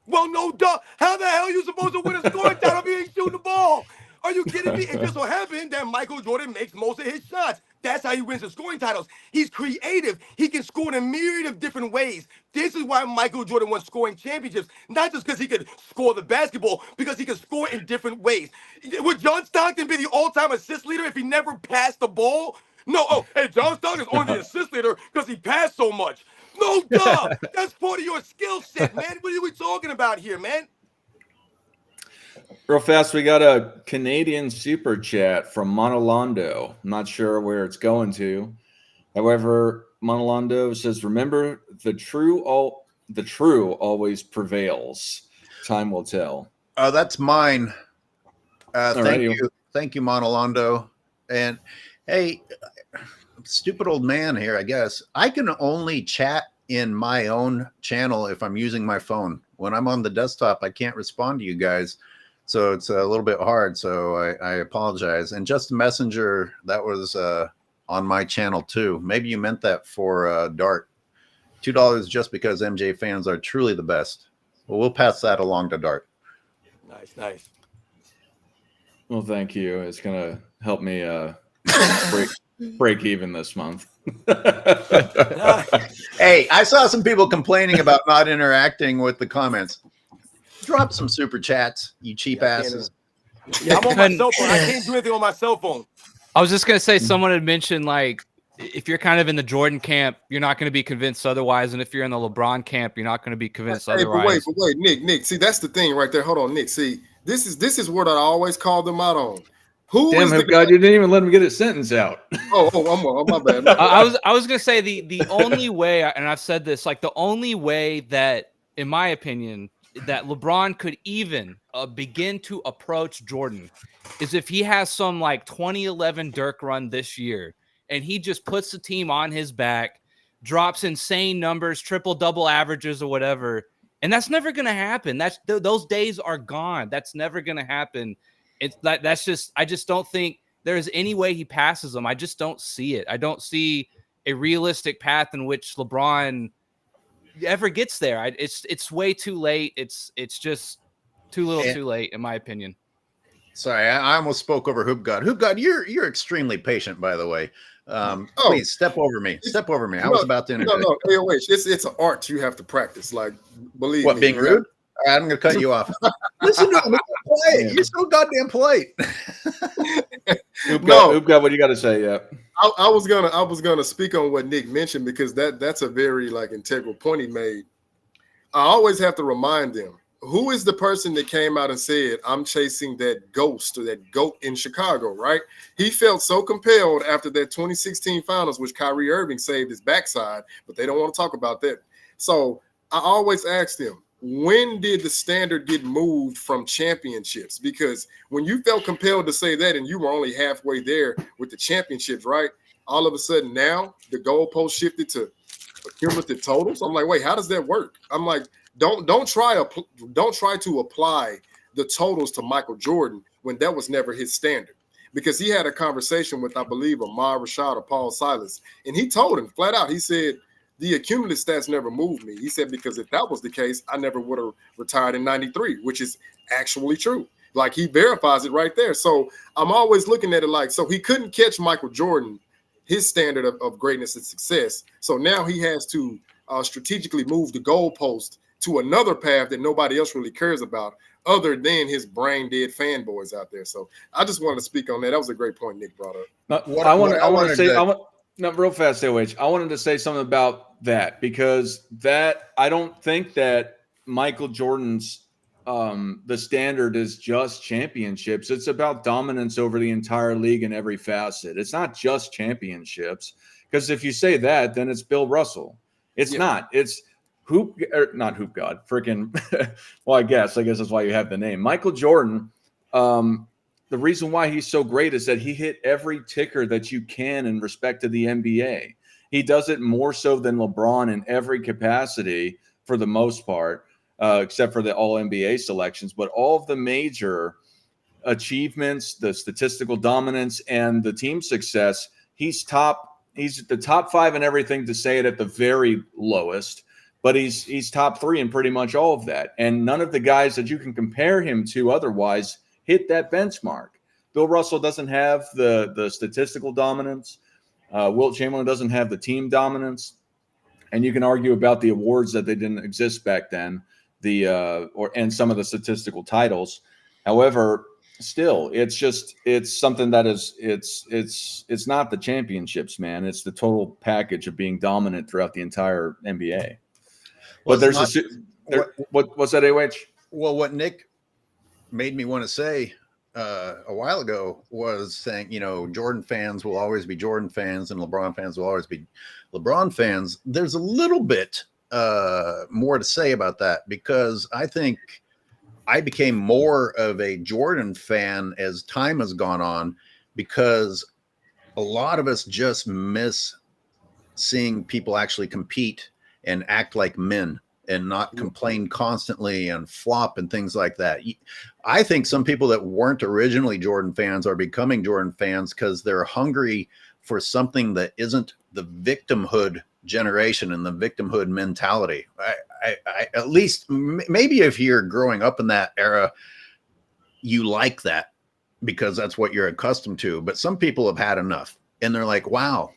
Well, no, duh. How the hell are you supposed to win a scoring title if you ain't shooting the ball? Are you kidding me? It just so happened that Michael Jordan makes most of his shots. That's how he wins the scoring titles. He's creative. He can score in a myriad of different ways. This is why Michael Jordan won scoring championships. Not just because he could score the basketball, because he could score in different ways. Would John Stockton be the all-time assist leader if he never passed the ball? No. Oh, hey, John Stockton's only the assist leader because he passed so much. No, duh. That's part of your skill set, man. What are we talking about here, man? Real fast, we got a Canadian super chat from Monolondo. I'm not sure where it's going to. However, Monolondo says, "Remember, the true always prevails. Time will tell." That's mine. Thank Alrighty. you, Monolondo. And hey, stupid old man here, I guess. I can only chat in my own channel if I'm using my phone. When I'm on the desktop, I can't respond to you guys. So it's a little bit hard. So I apologize. And just a messenger, that was on my channel too. Maybe you meant that for Dart. $2 just because MJ fans are truly the best. Well, we'll pass that along to Dart. Nice. Well, thank you. It's gonna help me break even this month. Hey, I saw some people complaining about not interacting with the comments. Drop some super chats, you cheap asses. Yeah, I'm on my cell phone. I can't do anything on my cell phone. I was just gonna say, someone had mentioned, like, if you're kind of in the Jordan camp, you're not going to be convinced otherwise, and if you're in the LeBron camp, you're not going to be convinced otherwise. But wait, Nick. See, that's the thing right there. Hold on, Nick. See, this is what I always call them out on. Damn, God, you didn't even let him get his sentence out. Oh, my bad. I was gonna say the only way, and I've said this, like the only way that, in my opinion, that LeBron could even begin to approach Jordan is if he has some like 2011 Dirk run this year, and he just puts the team on his back, drops insane numbers, triple-double averages or whatever, and that's never gonna happen. Those days are gone. That's never gonna happen. I just don't think there's any way he passes him. I just don't see it. I don't see a realistic path in which LeBron ever gets there. It's way too late. It's just too little, too late, in my opinion. Sorry, I almost spoke over Hoop God. Hoop God, you're extremely patient, by the way. Please step over me. Step over me. I was about to interject. No, it's an art you have to practice. Like, believe what, me. Being rude? All right, I'm going to cut you off. Listen to him. Polite. You're so goddamn polite. Hoop God, what do you got to say? Yeah, I was gonna speak on what Nick mentioned because that's a very like integral point he made. I always have to remind them, who is the person that came out and said, "I'm chasing that ghost or that goat in Chicago," right? He felt so compelled after that 2016 finals, which Kyrie Irving saved his backside, but they don't want to talk about that. So I always asked him, when did the standard get moved from championships? Because when you felt compelled to say that and you were only halfway there with the championships, right? All of a sudden now the goalpost shifted to cumulative totals. I'm like, wait, how does that work? I'm like, don't try to apply the totals to Michael Jordan when that was never his standard. Because he had a conversation with, I believe, Ahmad Rashad or Paul Silas, and he told him flat out, he said, the accumulative stats never moved me. He said, because if that was the case, I never would have retired in 93, which is actually true. Like, he verifies it right there. So I'm always looking at it like, so he couldn't catch Michael Jordan, his standard of greatness and success. So now he has to strategically move the goalpost to another path that nobody else really cares about other than his brain dead fanboys out there. So I just wanted to speak on that. That was a great point Nick brought up. Real fast, AOH. I wanted to say something about that because I don't think that Michael Jordan's the standard is just championships. It's about dominance over the entire league in every facet. It's not just championships, because if you say that, then it's Bill Russell. It's not. It's not Hoop God. Freaking. Well, I guess that's why you have the name. Michael Jordan the reason why he's so great is that he hit every ticker that you can in respect to the NBA. He does it more so than LeBron in every capacity for the most part, except for the all NBA selections. But all of the major achievements, the statistical dominance, and the team success, he's the top 5 in everything, to say it at the very lowest. But he's top 3 in pretty much all of that. And none of the guys that you can compare him to otherwise hit that benchmark. Bill Russell doesn't have the statistical dominance. Wilt Chamberlain doesn't have the team dominance. And you can argue about the awards that they didn't exist back then, and some of the statistical titles. However, still, it's something that it's not the championships, man. It's the total package of being dominant throughout the entire NBA. Well, But what's that, AH? Well, what Nick made me want to say a while ago was saying, Jordan fans will always be Jordan fans and LeBron fans will always be LeBron fans. There's a little bit more to say about that, because I think I became more of a Jordan fan as time has gone on, because a lot of us just miss seeing people actually compete and act like men and not complain constantly and flop and things like that. I think some people that weren't originally Jordan fans are becoming Jordan fans because they're hungry for something that isn't the victimhood generation and the victimhood mentality. I at least, maybe if you're growing up in that era, you like that because that's what you're accustomed to. But some people have had enough and they're like, wow,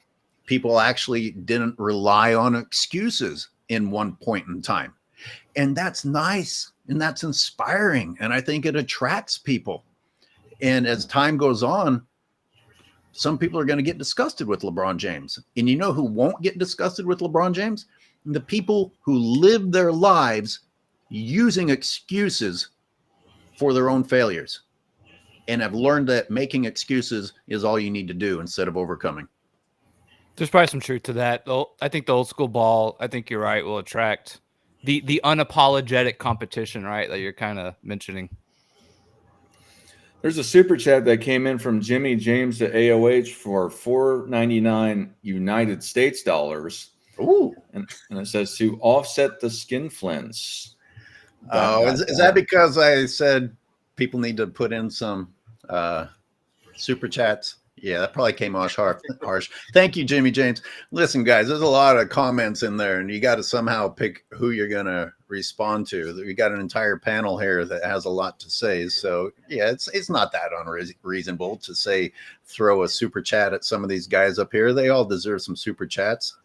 people actually didn't rely on excuses in one point in time. And that's nice and that's inspiring. And I think it attracts people. And as time goes on, some people are going to get disgusted with LeBron James. And you know who won't get disgusted with LeBron James? The people who live their lives using excuses for their own failures and have learned that making excuses is all you need to do instead of overcoming. There's probably some truth to that. I think the old school ball, I think you're right, will attract the unapologetic competition, right, that you're kind of mentioning. There's a super chat that came in from Jimmy James to AOH for $4.99 United States dollars. Ooh. And it says to offset the skinflints. Oh, is that because I said people need to put in some super chats? Yeah, that probably came off harsh. Thank you, Jimmy James. Listen, guys, there's a lot of comments in there, and you got to somehow pick who you're going to respond to. We got an entire panel here that has a lot to say. So, yeah, it's not that unreasonable to say throw a super chat at some of these guys up here. They all deserve some super chats.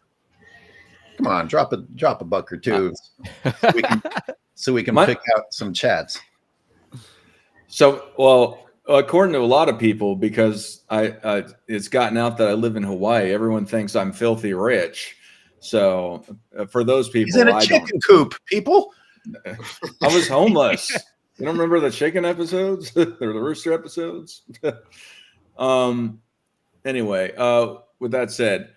Come on, drop a buck or two so we can pick out some chats. So, well, according to a lot of people, because it's gotten out that I live in Hawaii, everyone thinks I'm filthy rich. So for those people, he's in a chicken coop, people. I was homeless. You don't remember the chicken episodes or the rooster episodes? Anyway, with that said,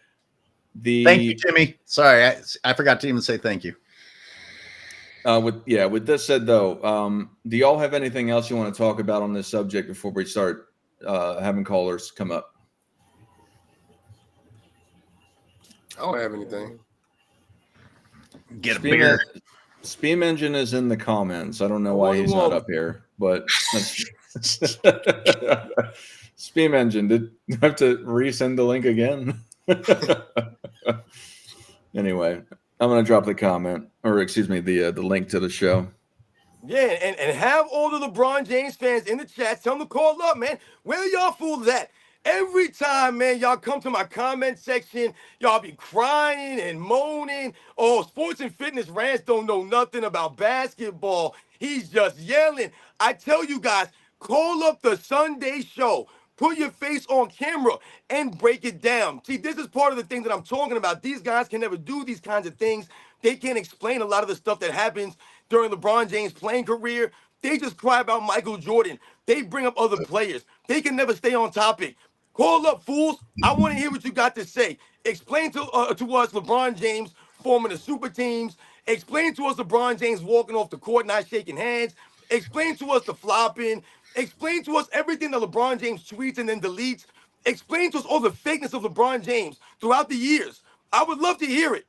thank you, Jimmy. Sorry, I forgot to even say thank you. With this said, though, do y'all have anything else you want to talk about on this subject before we start having callers come up? I don't have anything. Get a beer. Steam Engine is in the comments. I don't know why he's not up here, but Steam Engine, did you have to resend the link again? Anyway, I'm going to drop the comment, or excuse me, the link to the show. Yeah, and have all the LeBron James fans in the chat. Tell them to call up, man. Where are y'all fools at? Every time, man, y'all come to my comment section, y'all be crying and moaning. Oh, sports and fitness rants don't know nothing about basketball. He's just yelling. I tell you guys, call up the Sunday show. Put your face on camera and break it down. See, this is part of the thing that I'm talking about. These guys can never do these kinds of things. They can't explain a lot of the stuff that happens during LeBron James' playing career. They just cry about Michael Jordan. They bring up other players. They can never stay on topic. Call up, fools. I want to hear what you got to say. Explain to us LeBron James forming the super teams. Explain to us LeBron James walking off the court, not shaking hands. Explain to us the flopping. Explain to us everything that LeBron James tweets and then deletes. Explain to us all the fakeness of LeBron James throughout the years. I would love to hear it.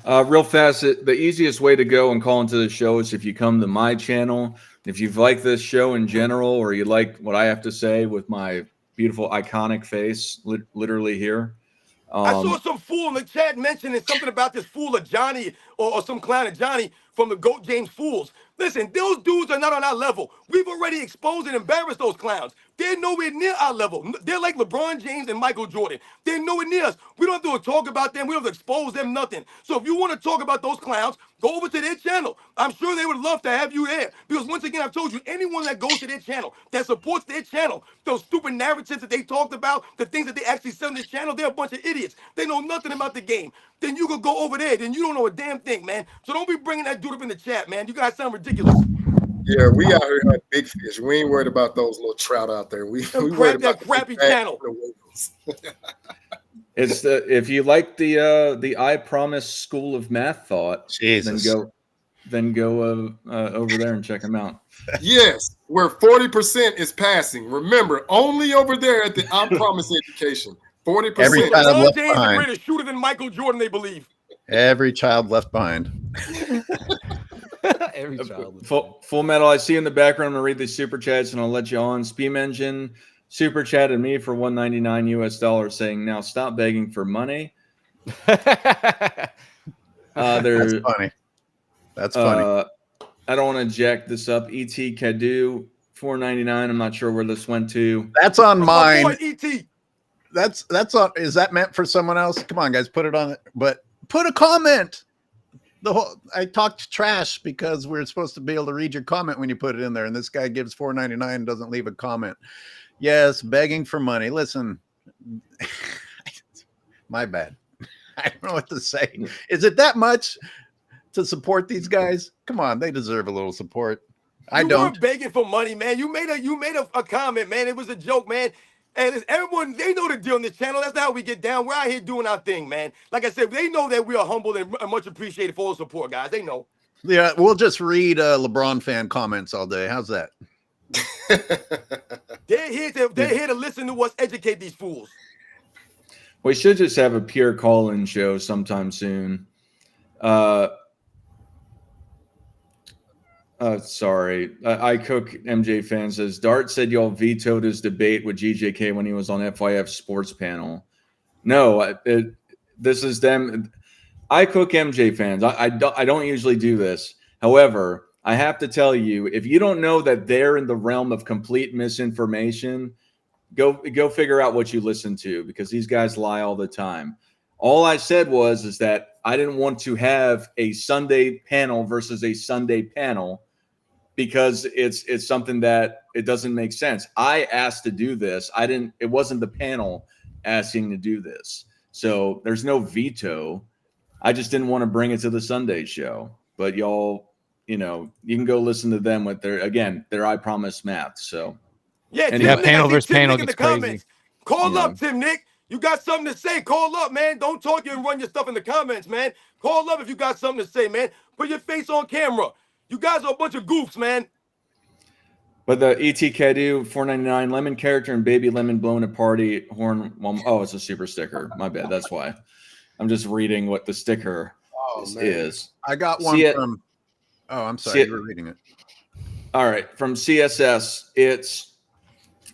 Real fast, the easiest way to go and call into the show is if you come to my channel. If you've liked this show in general, or you like what I have to say with my beautiful iconic face, literally here. I saw some fool in the chat mentioning something about this fool of Johnny or some clown of Johnny from the GOAT James Fools. Listen, those dudes are not on our level. We've already exposed and embarrassed those clowns. They're nowhere near our level. They're like LeBron James and Michael Jordan. They're nowhere near us. We don't have to talk about them. We don't have to expose them, nothing. So if you want to talk about those clowns, go over to their channel. I'm sure they would love to have you there. Because once again, I've told you, anyone that goes to their channel, that supports their channel, those stupid narratives that they talked about, the things that they actually said on this channel, they're a bunch of idiots. They know nothing about the game. Then you could go over there. Then you don't know a damn thing, man. So don't be bringing that dude up in the chat, man. You guys sound ridiculous. Yeah, we out here hunting big fish. We ain't worried about those little trout out there. We worried about that crappy channel. It's if you like the I Promise School of Math thought, Jesus. then go over there and check them out. Yes, where 40% is passing. Remember, only over there at the I Promise Education. 40%. Every child LeBron left James is a behind. greater shooter than Michael Jordan, they believe. Every child left behind. Every child. Full Metal, I see in the background. I'm gonna read these super chats and I'll let you on. Steam Engine super chatted me for $1.99 US, saying, "Now stop begging for money." That's funny. That's funny. I don't want to jack this up. ET Cadu $4.99. I'm not sure where this went to. That's on My boy mine. E.T. That's on. Is that meant for someone else? Come on, guys, put it on. But put a comment. I talked trash because we're supposed to be able to read your comment when you put it in there, and this guy gives $4.99 and doesn't leave a comment. Yes, begging for money. Listen, my bad. I don't know what to say. Is it that much to support these guys? Come on, they deserve a little support. I You don't. weren't begging for money, man. You made a comment, man. It was a joke, man. And everyone, they know the deal on this channel. That's not how we get down. We're out here doing our thing, man. Like I said, they know that we are humble and much appreciated for all the support, guys. They know. Yeah, we'll just read LeBron fan comments all day. How's that? They're here to listen to us educate these fools. We should just have a pure call-in show sometime soon. Sorry. I Cook MJ fan says, Dart said y'all vetoed his debate with GJK when he was on FYF Sports Panel. No, this is them. I Cook MJ fans. I don't usually do this. However, I have to tell you, if you don't know that they're in the realm of complete misinformation, go figure out what you listen to, because these guys lie all the time. All I said is that I didn't want to have a Sunday panel versus a Sunday panel because it's something that it doesn't make sense. I asked to do this. It wasn't the panel asking to do this. So there's no veto. I just didn't want to bring it to the Sunday show. But y'all, you can go listen to them with their I Promise Math. So yeah, and that panel I see versus Tim panel Nick in gets the comments. crazy. Call up, Tim Nick. You got something to say? Call up, man. Don't talk and run your stuff in the comments, man. Call up if you got something to say, man. Put your face on camera. You guys are a bunch of goofs, man. But the ET Cadu $4.99 lemon character and baby lemon blowing a party horn. Oh, it's a super sticker. My bad. That's why. I'm just reading what the sticker is. I got one from. Oh, I'm sorry. You were reading it. All right. From CSS, it's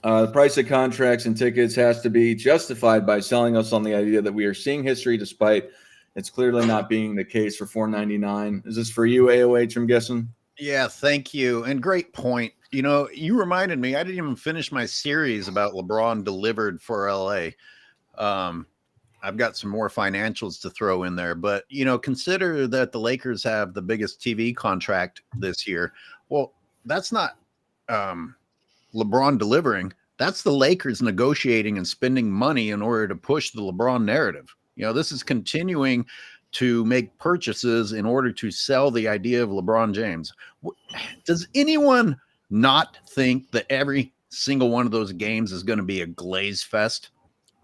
the price of contracts and tickets has to be justified by selling us on the idea that we are seeing history despite it's clearly not being the case for $4.99. Is this for you, AOH, I'm guessing? Yeah, thank you. And great point. You reminded me, I didn't even finish my series about LeBron delivered for LA. I've got some more financials to throw in there, but consider that the Lakers have the biggest TV contract this year. Well, that's not LeBron delivering. That's the Lakers negotiating and spending money in order to push the LeBron narrative. This is continuing to make purchases in order to sell the idea of LeBron James. Does anyone not think that every single one of those games is going to be a glaze fest?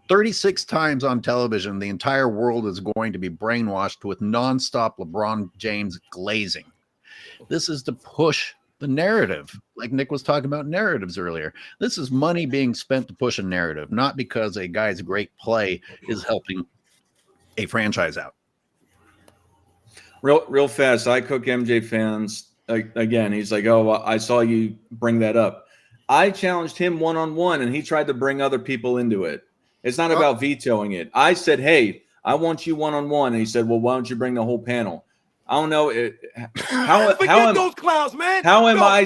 36 times on television, the entire world is going to be brainwashed with nonstop LeBron James glazing. This is to push The narrative, like Nick was talking about narratives earlier. This is money being spent to push a narrative, not because a guy's great play is helping a franchise out. Real fast. I Cook MJ fans again. He's like, oh, I saw you bring that up. I challenged him one-on-one, and he tried to bring other people into it. It's not about vetoing it. I said, hey, I want you one-on-one, and he said, well, why don't you bring the whole panel? I don't know. Forget those clowns, man. How am I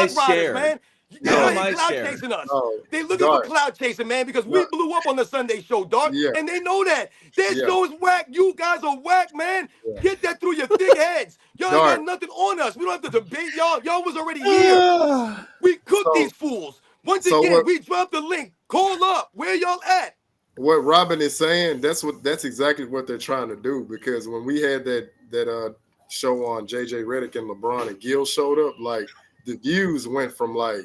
scared? Man. How am I cloud scared? chasing us. Oh, they looking for cloud chasing, man, because we blew up on the Sunday show, dog. Yeah. And they know that. Their show is whack. You guys are whack, man. Get that through your thick heads. Y'all ain't got nothing on us. We don't have to debate y'all. Y'all was already here. We cooked these fools. Once again, we dropped the link. Call up. Where y'all at? What Robin is saying, that's exactly what they're trying to do. Because when we had that show on JJ Redick and LeBron and Gil showed up, like the views went from like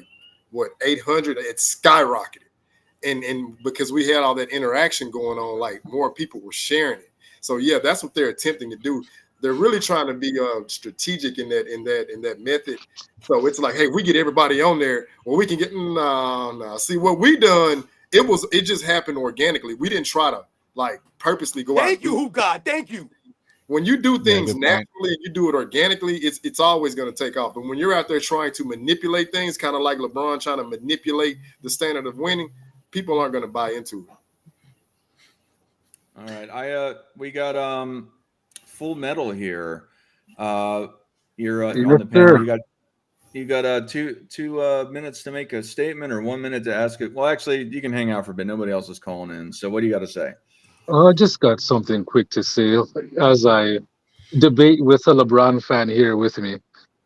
800, it skyrocketed, and because we had all that interaction going on, like more people were sharing it. So yeah, that's what they're attempting to do. They're really trying to be strategic in that method. So it's like, hey, we get everybody on there, well, we can get no. See what we done. It just happened organically. We didn't try to like purposely go out. Thank you, Hoop God. Thank you. When you do things naturally, you do it organically, it's always going to take off. But when you're out there trying to manipulate things, kind of like LeBron trying to manipulate the standard of winning, people aren't going to buy into it. All right, we got Full Metal here. You're on the panel. You got 2 minutes to make a statement, or 1 minute to ask it. Well, actually, you can hang out for a bit. Nobody else is calling in. So, what do you got to say? I just got something quick to say. As I debate with a LeBron fan here with me,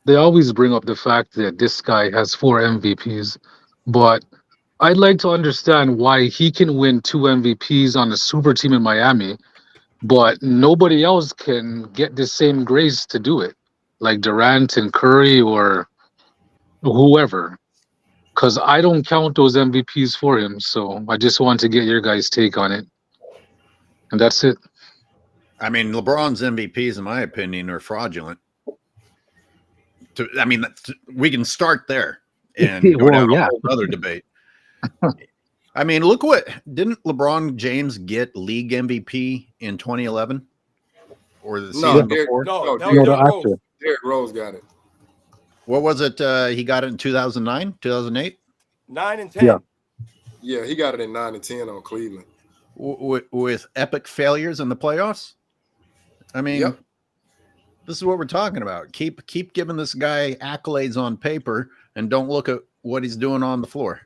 they always bring up the fact that this guy has 4 MVPs, but I'd like to understand why he can win 2 MVPs on a super team in Miami, but nobody else can get the same grace to do it, like Durant and Curry or whoever, because I don't count those MVPs for him. So I just want to get your guys' take on it. And that's it. I mean, LeBron's MVPs, in my opinion, are fraudulent. We can start there and go down a whole other debate. I mean, look didn't LeBron James get league MVP in 2011 or the season before? No, Derrick Rose got it. What was it? He got it in 2009, 2008? 9 and 10. Yeah, he got it in 9 and 10 on Cleveland. With epic failures in the playoffs. I mean, this is what we're talking about. Keep giving this guy accolades on paper and don't look at what he's doing on the floor.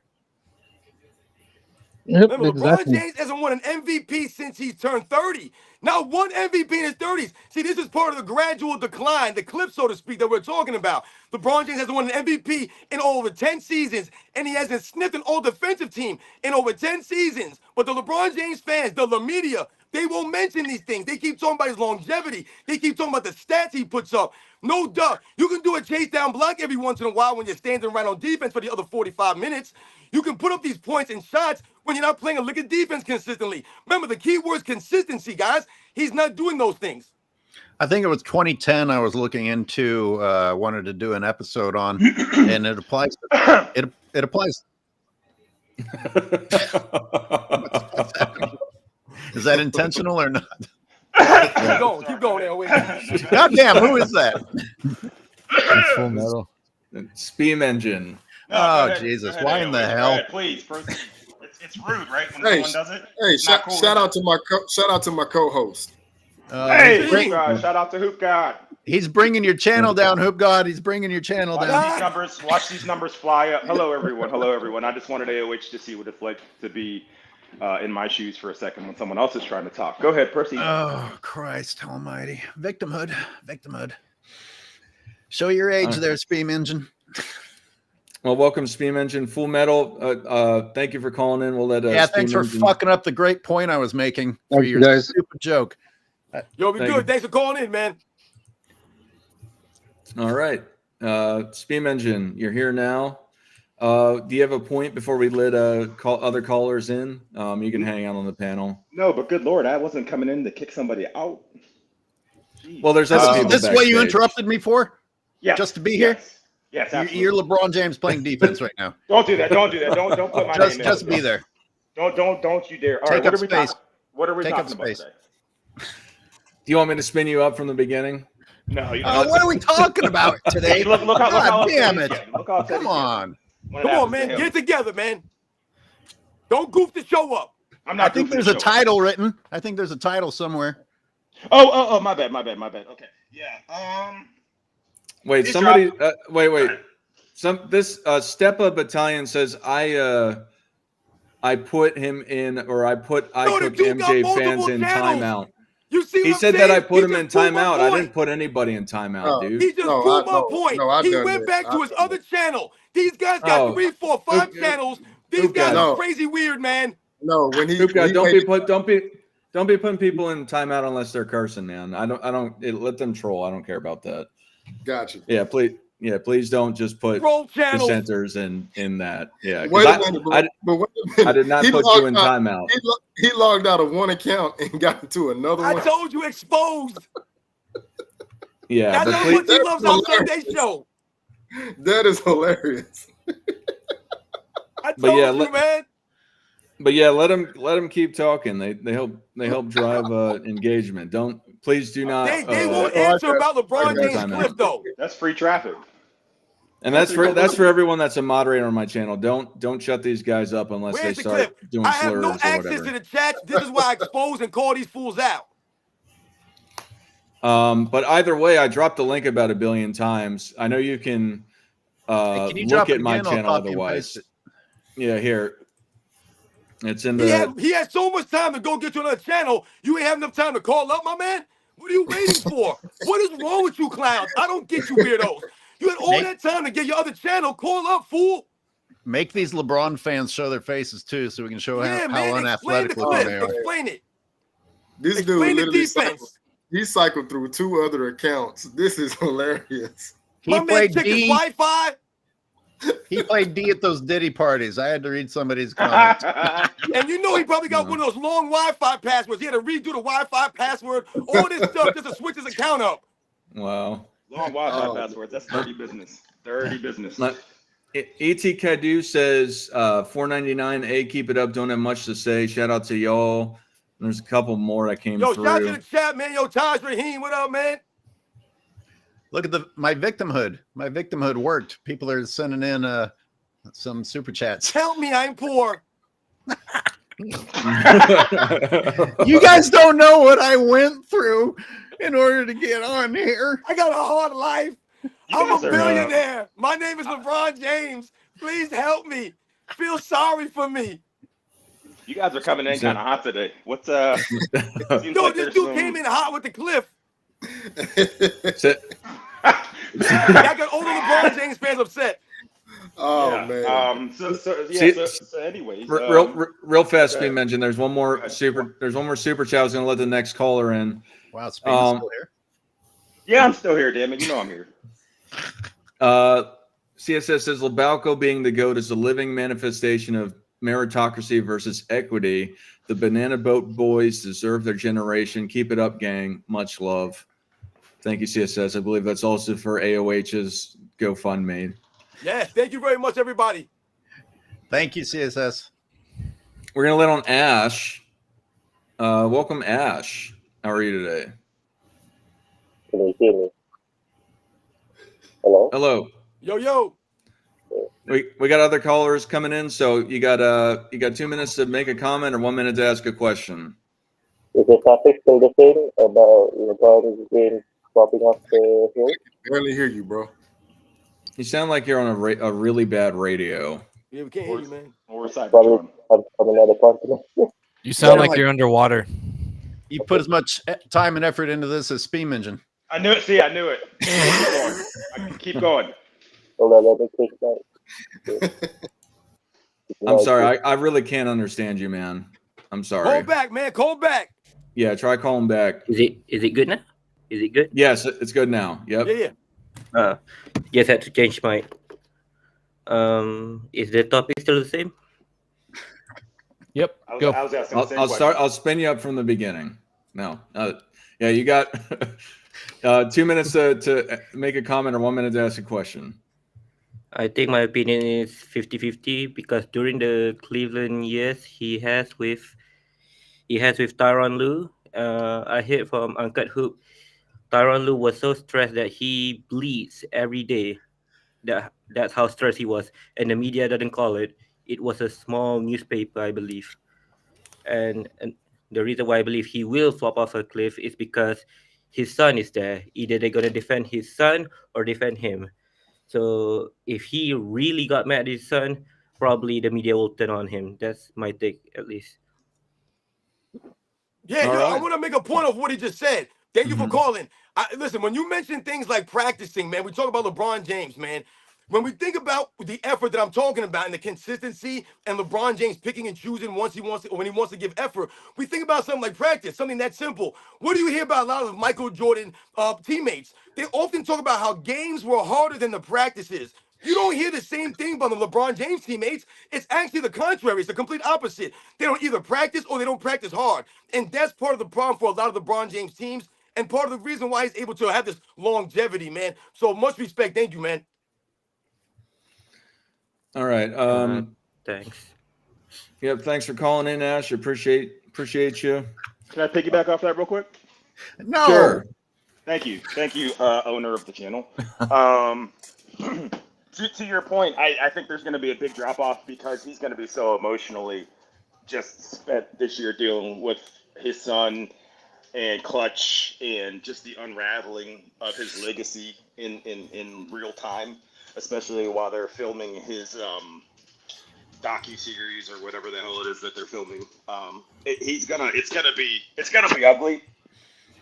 Remember, LeBron James hasn't won an MVP since he turned 30. Not one MVP in his 30s. See, this is part of the gradual decline, the clip, so to speak, that we're talking about. LeBron James hasn't won an MVP in over 10 seasons, and he hasn't sniffed an all-defensive team in over 10 seasons. But the LeBron James fans, the media, they won't mention these things. They keep talking about his longevity. They keep talking about the stats he puts up. No duh. You can do a chase down block every once in a while when you're standing right on defense for the other 45 minutes. You can put up these points and shots when you're not playing a lick of defense consistently. Remember, the key word is consistency, guys. He's not doing those things. I think it was 2010 I was looking into, wanted to do an episode on, and it applies. It applies. Is that intentional or not? Keep going there. Wait. God damn, who is that? Full Metal. Steam Engine. No, Jesus. Why in the hell? Please, proceed. It's rude, right? When someone does it. Hey, shout out to my co-host. Shout out to Hoop God. He's bringing your channel down, Hoop God. He's bringing your channel down. Watch these numbers fly up. Hello, everyone. I just wanted AOH to see what it's like to be in my shoes for a second when someone else is trying to talk. Go ahead, proceed. Oh, Christ almighty. Victimhood. Show your age there, Steam Engine. Well, welcome, Steam Engine. Full Metal. Thank you for calling in. We'll let thanks for fucking up the great point I was making for your stupid joke. Yo, be good. Thanks for calling in, man. All right. Steam Engine, you're here now. Do you have a point before we let other callers in? You can hang out on the panel. No, but good Lord, I wasn't coming in to kick somebody out. Jeez. Well, there's other people. This is what you interrupted me for? Yeah. Just to be here? Yes, absolutely. You're LeBron James playing defense right now. Don't do that. Don't do that. Don't put my name in. Just be there. Don't you dare. All Take right, up space. What are we Take up talking about space. today? Do you want me to spin you up from the beginning? No, you What are we talking about today? Look how God damn it. Look how upset Come he on. gets. Come on, man. Get it together, man. Don't goof the show up. I'm not I think goofing there's the a show. title written. I think there's a title somewhere. Oh, my bad. Okay. Yeah. Wait, He's somebody. dropped. Wait. This Stepa Battalion says I put him in, or I put No, the Cook dude got MJ multiple fans in channels. timeout. You see what He I'm said saying? that I put He him just in proved my timeout. I point. didn't put anybody in timeout, No. dude. He just No, proved my point. I He done went that. back to I his done other that. channel. These guys got Oh. 3, 4, 5 Oop, channels. These oop, guys God. are crazy weird, man. No, when he, Hoop when God, he don't made be putting people in timeout unless they're cursing, man. Let them troll. I don't care about that. Gotcha. Please don't just put Troll channels. dissenters in that. Yeah, 'cause Wait a minute, but wait a minute. I did not He put logged you in out- timeout. He logged out of one account and got into another I one. told you exposed. Yeah, That's but how please, much he loves our hilarious. Sunday show. That is hilarious. I But told yeah, you, man. but yeah, let them keep talking. They help drive engagement. Please do not. They won't Oh, I answer got- about LeBron I got James timeout. clip, though. That's free traffic. And that's for everyone that's a moderator on my channel. Don't shut these guys up unless Where's they the start clip? doing I have slurs no or access whatever. to the chats. This is why I expose and call these fools out. But either way, I dropped the link about 1 billion times. I know you can, Can you drop look it at my again? I'll channel copy and otherwise. paste it. Yeah, here. It's in He the. had so much time to go get to another channel. You ain't have enough time to call up, my man. What are you waiting for? What is wrong with you clowns? I don't get you weirdos. You had all that time to get your other channel. Call up, fool. Make these LeBron fans show their faces too, so we can show Yeah, how man. Explain the unathletic looking they clip. are. Explain it. This dude Explain the literally defense. he cycled through 2 other accounts. This is hilarious. He My man played checked his D. Wi-Fi. He played D at those Diddy parties. I had to read somebody's comments. And you know he probably got one of those long Wi-Fi passwords. He had to redo the Wi-Fi password, all this stuff just to switch his account up. Wow. Long Wi-Fi passwords. That's dirty business. Dirty business. Et Cadu says $4.99. Keep it up. Don't have much to say. Shout out to y'all. There's a couple more that came Yo, through. shout out to the chat, man. Yo, Taj Rahim, what up, man? Look at my victimhood. My victimhood worked. People are sending in some super chats. Tell me I'm poor. You guys don't know what I went through in order to get on here. I got a hard life. You I'm a guys are, billionaire. My name is LeBron James. Please help me. Feel sorry for me. You guys are coming in kind of hot today. What's No, seems this like there's dude some- came in hot with the cliff. So- I got older LeBron James fans upset. Oh yeah. man. So anyways, real fast, okay. we mentioned there's one more super chat. I was gonna let the next caller in. Wow, it's still here. yeah, I'm still here, damn it. You know I'm here. CSS says Labalco being the GOAT is a living manifestation of meritocracy versus equity. The Banana Boat Boys deserve their generation. Keep it up, gang. Much love. Thank you, CSS. I believe that's also for AOH's GoFundMe. Yes, thank you very much, everybody. Thank you, CSS. We're gonna let on Ash. Welcome, Ash. How are you today? Can you hear me? Hello? Hello. Yo. We got other callers coming in, so you got 2 minutes to make a comment or 1 minute to ask a question. Is the topic still the same about LeBron James popping off the hill? Barely hear you, bro. You sound like you're on a really bad radio. Yeah, we can't hear you, man. Or Cybertron. Probably from another continent. You sound Yeah, like you're underwater. You put as much time and effort into this as Steam Engine. I knew it. See, I knew it. Keep going. Hold on, let me take that. I'm sorry. I really can't understand you, man. I'm sorry. Call back, man. Call back. Yeah, try calling back. Is it good now? Is it good? Yes, it's good now. Yep. Yeah. Just had to change my. Is the topic still the same? Yep. I Go. was asking the same I'll question. start. I'll spin you up from the beginning. No. Yeah, you got 2 minutes to make a comment or 1 minute to ask a question. I think my opinion is 50-50 because during the Cleveland years he has with Tyronn Lue. I heard from Uncut Hoop, Tyronn Lue was so stressed that he bleeds every day. That's how stressed he was, and the media didn't call it. It was a small newspaper, I believe, and the reason why I believe he will flop off a cliff is because his son is there. Either they're gonna defend his son or defend him. So if he really got mad at his son, probably the media will turn on him. That's my take, at least. Yeah, All I right. want to make a point of what he just said. Thank you for Mhm. calling. Listen, when you mention things like practicing, man, we talk about LeBron James, man. When we think about the effort that I'm talking about and the consistency and LeBron James picking and choosing once he wants to, when he wants to give effort, we think about something like practice, something that simple. What do you hear about a lot of Michael Jordan teammates? They often talk about how games were harder than the practices. You don't hear the same thing about the LeBron James teammates. It's actually the contrary. It's the complete opposite. They don't either practice or they don't practice hard. And that's part of the problem for a lot of the LeBron James teams and part of the reason why he's able to have this longevity, man. So much respect. Thank you, man. All right. Thanks. Yep. Thanks for calling in, Ash. Appreciate you. Can I piggyback off that real quick? No. Sure. Thank you, owner of the channel. To your point, I think there's going to be a big drop off because he's going to be so emotionally just spent this year dealing with his son and Clutch and just the unraveling of his legacy in real time, especially while they're filming his docu-series or whatever the hell it is that they're filming. It's gonna be ugly.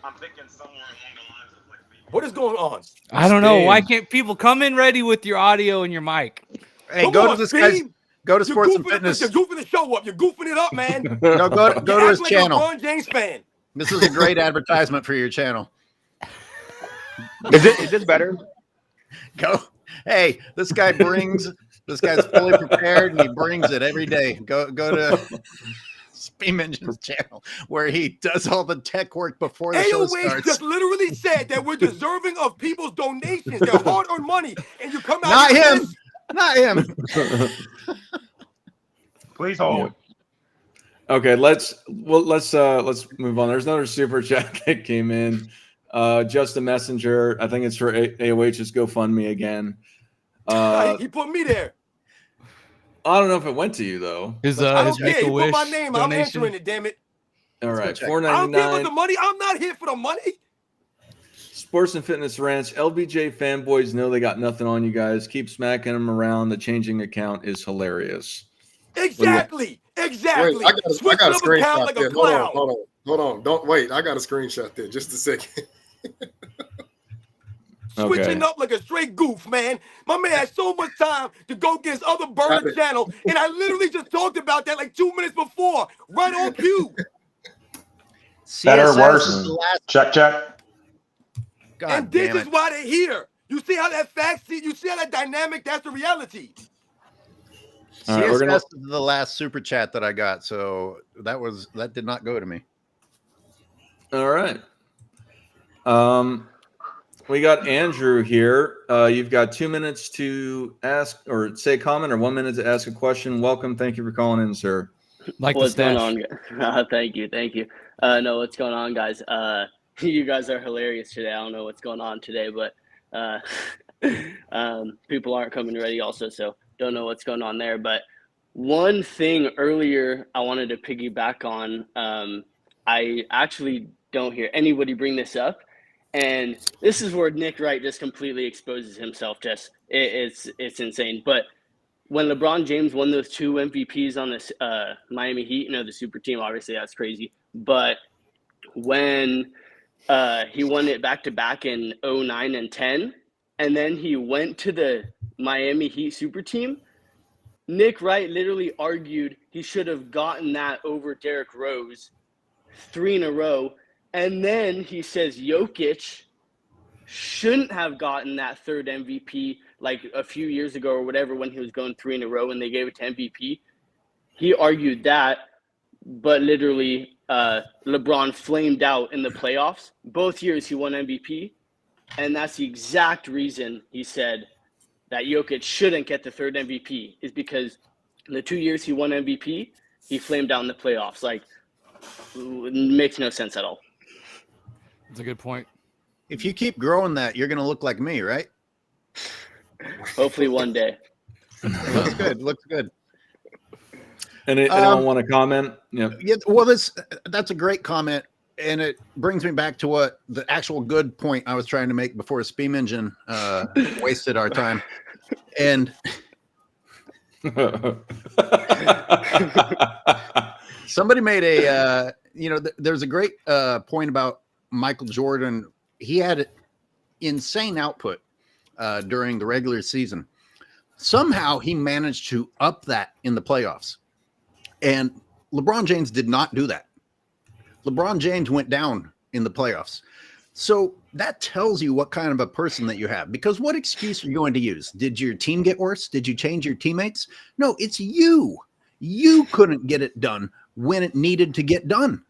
I'm thinking somewhere along the lines of like what is going on? I don't know. Why Steve. can't people come in ready with your audio and your mic? Hey, Come go on, to this guy's. Steve. Go to You're Sports and goofing, Fitness. you're goofing the show up. You're goofing it up, man. No, go You to act his like channel. a LeBron James fan. This is a great advertisement for your channel. Is this better? Go. Hey, this guy's fully prepared and he brings it every day. Go to Steam Engine's channel where he does all the tech work before the show AOH starts. just literally said that we're deserving of people's donations. They're hard-earned money, and you come out Not here with him. this? Not him. Please hold. Okay, let's move on. There's another super chat that came in. Just a messenger. I think it's for AOH's GoFundMe again. He put me there. I don't know if it went to you though. His I don't care. He put Make-A-Wish my name. donation. I'm answering it. Damn it. All right, check. I don't care about $4.99. the money. I'm not here for the money. Sports and Fitness Ranch. LBJ fanboys know they got nothing on you guys. Keep smacking them around. The changing account is hilarious. Exactly. Wait, I got a Switching up account screenshot like there. a clown. Hold on. Don't wait. I got a screenshot there. Just a second. Switching up like a straight goof, man. My man had so much time to go get his other burner channel, and I literally just talked about that like 2 minutes before, right on cue. Better, CSS worse? is the last. Check. God And this damn is it. why they're here. You see how that fact, you see how that dynamic, that's the reality. All right, CSS is the last super chat that I got, so that did not go to me. All right. We got Andrew here. You've got 2 minutes to ask or say a comment or 1 minute to ask a question. Welcome. Thank you for calling in, sir. Like What's the going stash. on? Thank you. No, what's going on, guys? You guys are hilarious today. I don't know what's going on today, but people aren't coming ready also, so don't know what's going on there. But one thing earlier I wanted to piggyback on, I actually don't hear anybody bring this up, and this is where Nick Wright just completely exposes himself. Just it's insane. But when LeBron James won those 2 MVPs on this Miami Heat, the super team, obviously that's crazy. But when he won it back-to-back in 09 and 10, and then he went to the Miami Heat super team, Nick Wright literally argued he should have gotten that over Derrick Rose 3 in a row. And then he says Jokic shouldn't have gotten that 3rd MVP like a few years ago or whatever when he was going 3 in a row and they gave it to MVP. He argued that, but literally LeBron flamed out in the playoffs. Both years he won MVP, and that's the exact reason he said that Jokic shouldn't get the third MVP is because the 2 years he won MVP, he flamed out in the playoffs. Like, it makes no sense at all. That's a good point. If you keep growing that, you're going to look like me, right? Hopefully one day. Looks good. Looks good. Anyone want to comment? Yeah. Well, that's a great comment, and it brings me back to what the actual good point I was trying to make before Steam Engine wasted our time. And somebody made a there's a great point about Michael Jordan. He had insane output during the regular season. Somehow he managed to up that in the playoffs. And LeBron James did not do that. LeBron James went down in the playoffs. So that tells you what kind of a person that you have. Because what excuse are you going to use? Did your team get worse? Did you change your teammates? No, it's you. You couldn't get it done when it needed to get done.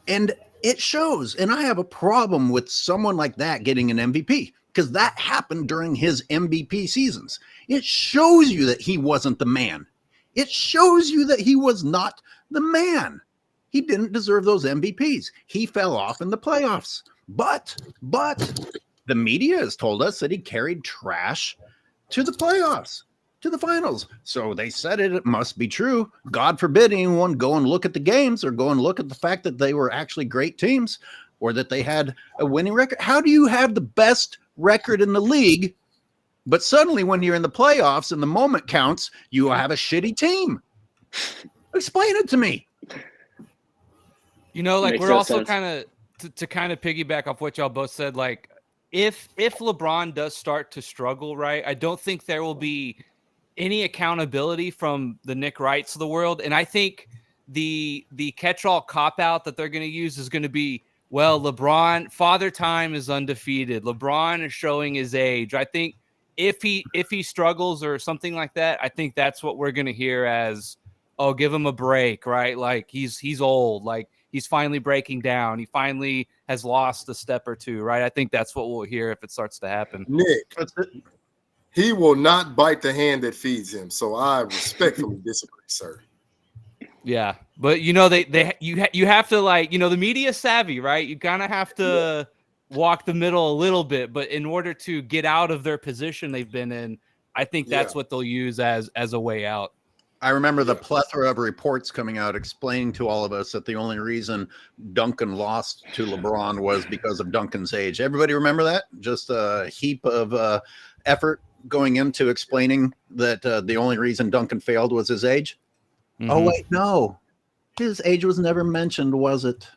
And it shows. And I have a problem with someone like that getting an MVP because that happened during his MVP seasons. It shows you that he wasn't the man. It shows you that he was not the man. He didn't deserve those MVPs. He fell off in the playoffs. But the media has told us that he carried trash to the playoffs, to the finals. So they said it must be true. God forbid anyone go and look at the games or go and look at the fact that they were actually great teams or that they had a winning record. How do you have the best record in the league, but suddenly when you're in the playoffs and the moment counts, you have a shitty team? Explain it to me. Like Makes we're no also sense. kind of to kind of piggyback off what y'all both said. Like if LeBron does start to struggle, right, I don't think there will be any accountability from the Nick Wrights of the world. And I think the catch-all cop-out that they're going to use is going to be, well, LeBron, Father Time is undefeated. LeBron is showing his age. I think if he struggles or something like that, I think that's what we're going to hear as, oh, give him a break, right? Like he's old. Like he's finally breaking down. He finally has lost a step or two, right? I think that's what we'll hear if it starts to happen. Nick, he will not bite the hand that feeds him. So I respectfully disagree, sir. Yeah, but you have to, like, the media savvy, right? You kind of have to walk the middle a little bit, but in order to get out of their position they've been in, I think that's what they'll use as a way out. I remember the plethora of reports coming out explaining to all of us that the only reason Duncan lost to LeBron was because of Duncan's age. Everybody remember that? Just a heap of effort going into explaining that the only reason Duncan failed was his age. Mm-hmm. Oh, wait, no. His age was never mentioned, was it?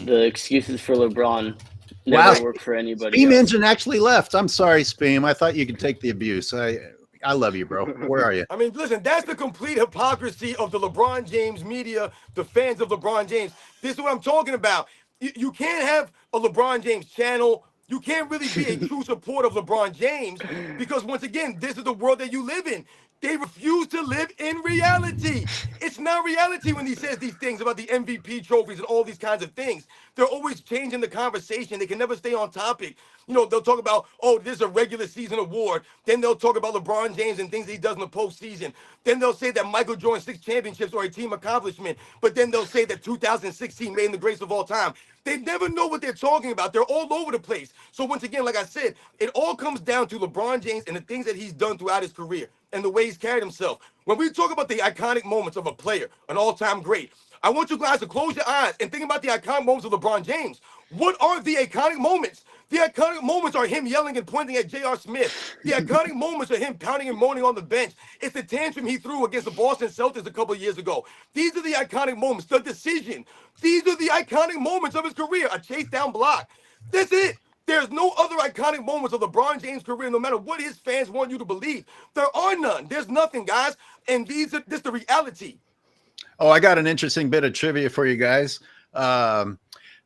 The excuses for LeBron never work for anybody. Steam Engine actually left. I'm sorry, Speam. I thought you could take the abuse. I love you, bro. Where are you? I mean, listen, that's the complete hypocrisy of the LeBron James media, the fans of LeBron James. This is what I'm talking about. You can't have a LeBron James channel. You can't really be a true supporter of LeBron James because, once again, this is the world that you live in. They refuse to live in reality. It's not reality when he says these things about the MVP trophies and all these kinds of things. They're always changing the conversation. They can never stay on topic. They'll talk about, oh, this is a regular season award. Then they'll talk about LeBron James and things that he does in the postseason. Then they'll say that Michael Jordan's 6 championships are a team accomplishment. But then they'll say that 2016 made him the greatest of all time. They never know what they're talking about. They're all over the place. So once again, like I said, it all comes down to LeBron James and the things that he's done throughout his career and the way he's carried himself. When we talk about the iconic moments of a player, an all-time great, I want you guys to close your eyes and think about the iconic moments of LeBron James. What are the iconic moments? The iconic moments are him yelling and pointing at J.R. Smith. The iconic moments are him pounding and moaning on the bench. It's the tantrum he threw against the Boston Celtics a couple of years ago. These are the iconic moments. The decision. These are the iconic moments of his career. A chase down block. That's it. There's no other iconic moments of LeBron James' career, no matter what his fans want you to believe. There are none. There's nothing, guys. And this is the reality. Oh, I got an interesting bit of trivia for you guys.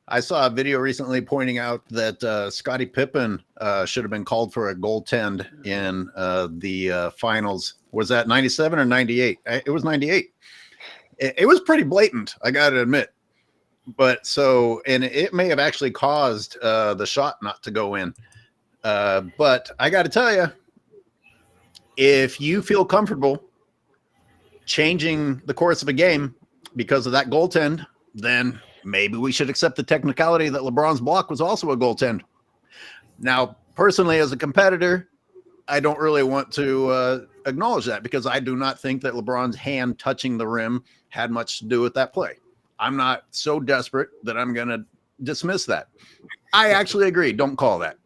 I saw a video recently pointing out that Scottie Pippen should have been called for a goaltend in the finals. Was that 97 or 98? It was 98. It was pretty blatant, I got to admit. And it may have actually caused the shot not to go in. But I got to tell you, if you feel comfortable changing the course of a game because of that goaltend, then maybe we should accept the technicality that LeBron's block was also a goaltend. Now, personally, as a competitor, I don't really want to acknowledge that because I do not think that LeBron's hand touching the rim had much to do with that play. I'm not so desperate that I'm going to dismiss that. I actually agree. Don't call that.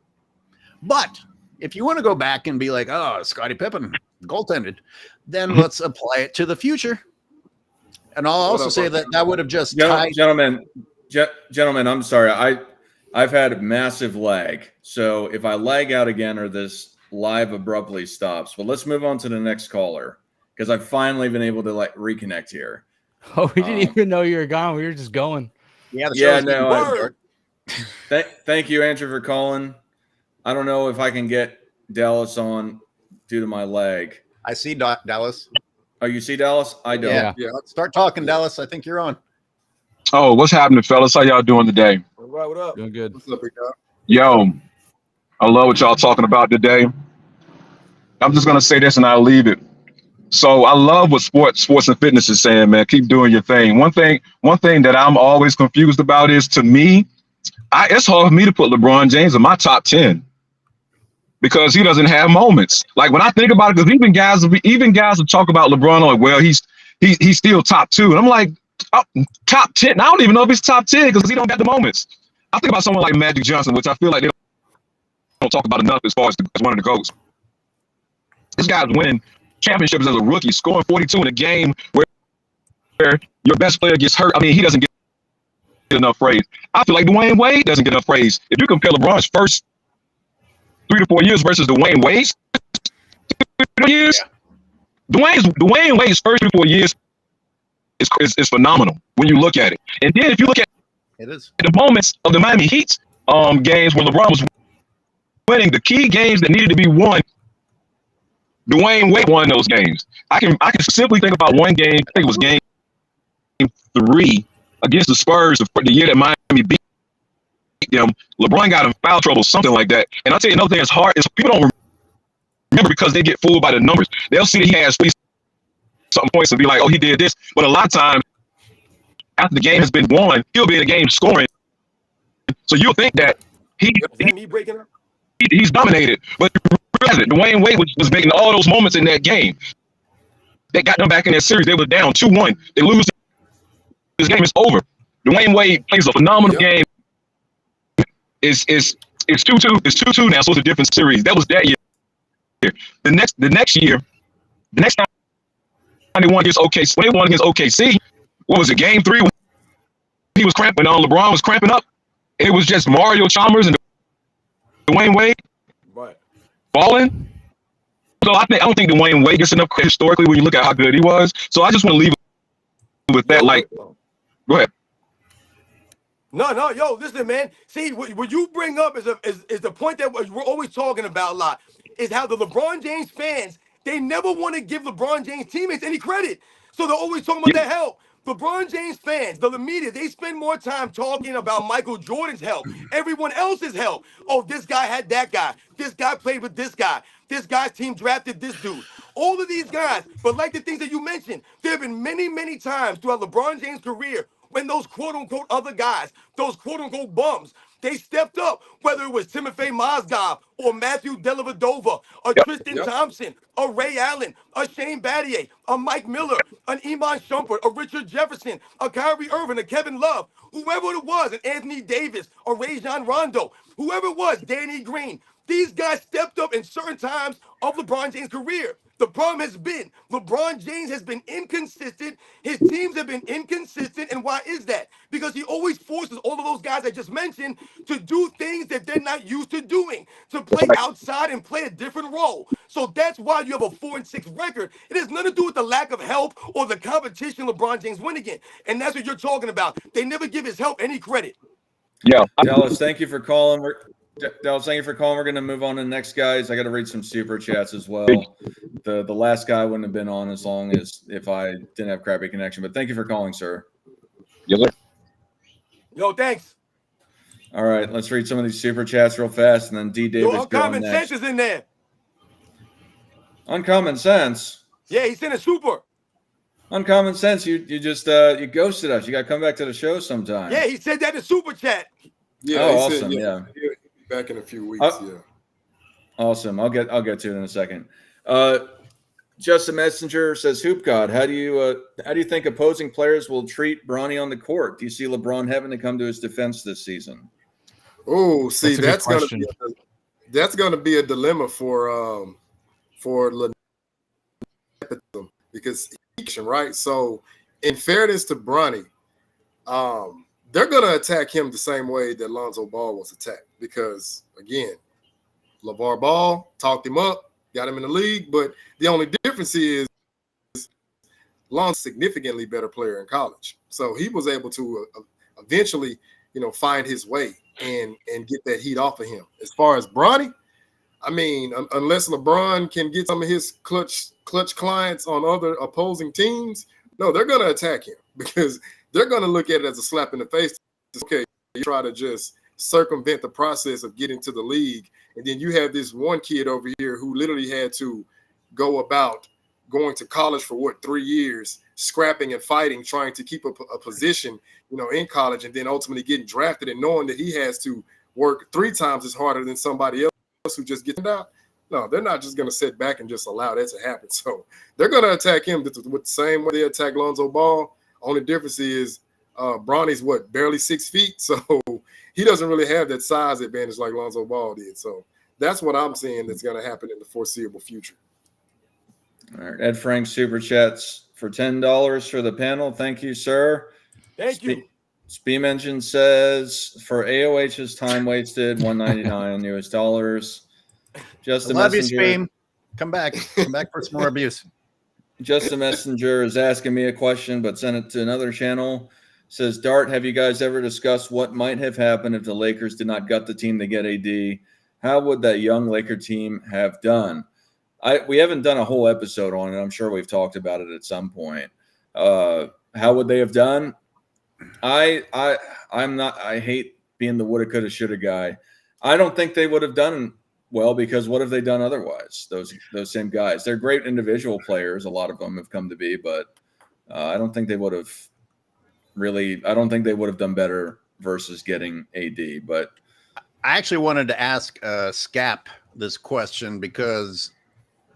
But if you want to go back and be like, oh, Scottie Pippen goaltended, then let's apply it to the future. And I'll also say that would have just tied. Gentlemen, I'm sorry. I've had massive lag. So if I lag out again or this live abruptly stops, but let's move on to the next caller because I've finally been able to reconnect here. Oh, we didn't even know you were gone. We were just going. Yeah, no. Thank you, Andrew, for calling. I don't know if I can get Dallas on due to my lag. I see Dallas. Oh, you see Dallas? I don't. Yeah. Start talking, Dallas. I think you're on. Oh, what's happening, fellas? How y'all doing today? All right, what up? Doing good. What's up, big guy? Yo, I love what y'all talking about today. I'm just gonna say this and I'll leave it. So I love what sports and fitness is saying, man. Keep doing your thing. One thing that I'm always confused about is, to me, it's hard for me to put LeBron James in my top 10 because he doesn't have moments. Like when I think about it, because even guys will talk about LeBron like, well, he's still top 2, and I'm like, oh, top 10. I don't even know if he's top 10 because he don't got the moments. I think about someone like Magic Johnson, which I feel like they don't talk about enough as far as one of the GOATs. This guy's winning championships as a rookie, scoring 42 in a game where your best player gets hurt. I mean, he doesn't get enough praise. I feel like Dwayne Wade doesn't get enough praise. If you compare LeBron's first 3 to 4 years versus Dwayne Wade's 3 years, Dwayne Wade's first 3 to 4 years is phenomenal when you look at it. And then if you look at the moments of the Miami Heat's games where LeBron was winning the key games that needed to be won, Dwayne Wade won those games. I can simply think about one game. I think it was game 3 against the Spurs the year that Miami beat them. LeBron got in foul trouble, something like that. And I'll tell you another thing that's hard is people don't remember because they get fooled by the numbers. They'll see that he has something points and be like, oh, he did this. But a lot of times after the game has been won, he'll be in the game scoring. So you'll think that he's dominated. But Dwayne Wade was making all those moments in that game. They got them back in that series. They were down 2-1. They lose. This game is over. Dwayne Wade plays a phenomenal game. It's 2-2. It's 2-2 now, so it's a different series. That was that year. The next year, the next time they won against OKC, when they won against OKC, what was it? Game 3. He was cramping on. LeBron was cramping up. It was just Mario Chalmers and Dwayne Wade balling. So I don't think Dwayne Wade gets enough credit historically when you look at how good he was. So I just want to leave it with that. Like, go ahead. No, yo, listen, man. See, what you bring up is the point that we're always talking about a lot, is how the LeBron James fans, they never want to give LeBron James teammates any credit. So they're always talking about that help. LeBron James fans, the media, they spend more time talking about Michael Jordan's help, everyone else's help. Oh, this guy had that guy. This guy played with this guy. This guy's team drafted this dude. All of these guys, but like the things that you mentioned, there have been many, many times throughout LeBron James' career when those quote-unquote other guys, those quote-unquote bums, they stepped up, whether it was Timofey Mozgov or Matthew Dellavedova or Tristan Thompson or Ray Allen or Shane Battier or Mike Miller, an Iman Shumpert, or Richard Jefferson, or Kyrie Irving, or Kevin Love, whoever it was, and Anthony Davis or Rajon Rondo, whoever it was, Danny Green. These guys stepped up in certain times of LeBron James' career. The problem has been LeBron James has been inconsistent. His teams have been inconsistent. And why is that? Because he always forces all of those guys I just mentioned to do things that they're not used to doing, to play outside and play a different role. So that's why you have a 4-6 record. It has nothing to do with the lack of help or the competition LeBron James winning again. And that's what you're talking about. They never give his help any credit. Yeah. Dallas, thank you for calling. Dallas, thank you for calling. We're going to move on to the next guys. I got to read some super chats as well. The last guy wouldn't have been on as long as if I didn't have crappy connection. But thank you for calling, sir. Yes, sir. Yo, thanks. All right, let's read some of these super chats real fast, and then D. Davis. Yo, common sense is in there. Uncommon sense. Yeah, he sent a super. Uncommon sense. You just you ghosted us. You got to come back to the show sometime. Yeah, he said that in super chat. Yeah, oh, he awesome. said, Yeah. He'll be back in a few weeks. Yeah. Awesome. I'll get to it in a second. Justin Messenger says, "Hoop God, how do you think opposing players will treat Bronny on the court? Do you see LeBron having to come to his defense this season?" Oh, see, That's that's gonna be a dilemma for because right. So, in fairness to Bronny, they're gonna attack him the same way that Lonzo Ball was attacked. Because again, LeVar Ball talked him up, got him in the league, but the only difference is Lonzo's a significantly better player in college, so he was able to eventually, find his way and get that heat off of him. As far as Bronny, I mean, unless LeBron can get some of his clutch clients on other opposing teams, no, they're going to attack him because they're going to look at it as a slap in the face. Okay, you try to just circumvent the process of getting to the league, and then you have this one kid over here who literally had to go about going to college for 3 years, scrapping and fighting, trying to keep a position, in college, and then ultimately getting drafted and knowing that he has to work 3 times as harder than somebody else who just gets out. No, they're not just going to sit back and just allow that to happen. So they're going to attack him with the same way they attack Lonzo Ball. Only difference is Bronny's barely 6 feet, so he doesn't really have that size advantage like Lonzo Ball did. So that's what I'm seeing that's going to happen in the foreseeable future. All right, Ed Frank super chats for $10 for the panel. Thank you, sir. Thank you. Speem Engine says for AOH's time wasted, $1.99 US dollars. Just I love you, Speem. Come back for some more abuse. Just a Messenger is asking me a question, but sent it to another channel. Says, Dart, have you guys ever discussed what might have happened if the Lakers did not gut the team to get AD? How would that young Laker team have done? We haven't done a whole episode on it. I'm sure we've talked about it at some point. How would they have done? I hate being the woulda, coulda, shoulda guy. I don't think they would have done well because what have they done otherwise? Those same guys. They're great individual players. A lot of them have come to be, but I don't think they would have done better versus getting AD. But I actually wanted to ask Scap this question because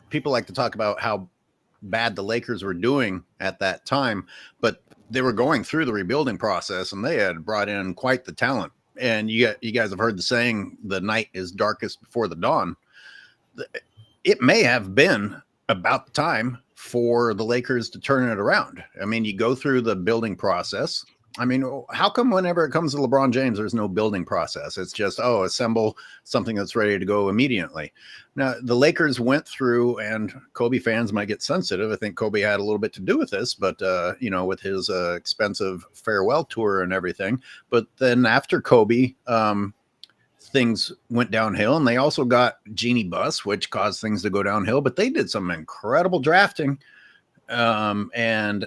people like to talk about how bad the Lakers were doing at that time, but they were going through the rebuilding process and they had brought in quite the talent. And you guys have heard the saying, the night is darkest before the dawn. It may have been about the time for the Lakers to turn it around. I mean, you go through the building process. I mean, how come whenever it comes to LeBron James, there's no building process? It's just, assemble something that's ready to go immediately. Now, the Lakers went through, and Kobe fans might get sensitive. I think Kobe had a little bit to do with this, but, with his expensive farewell tour and everything. But then after Kobe, things went downhill, and they also got Jeannie Buss, which caused things to go downhill, but they did some incredible drafting. And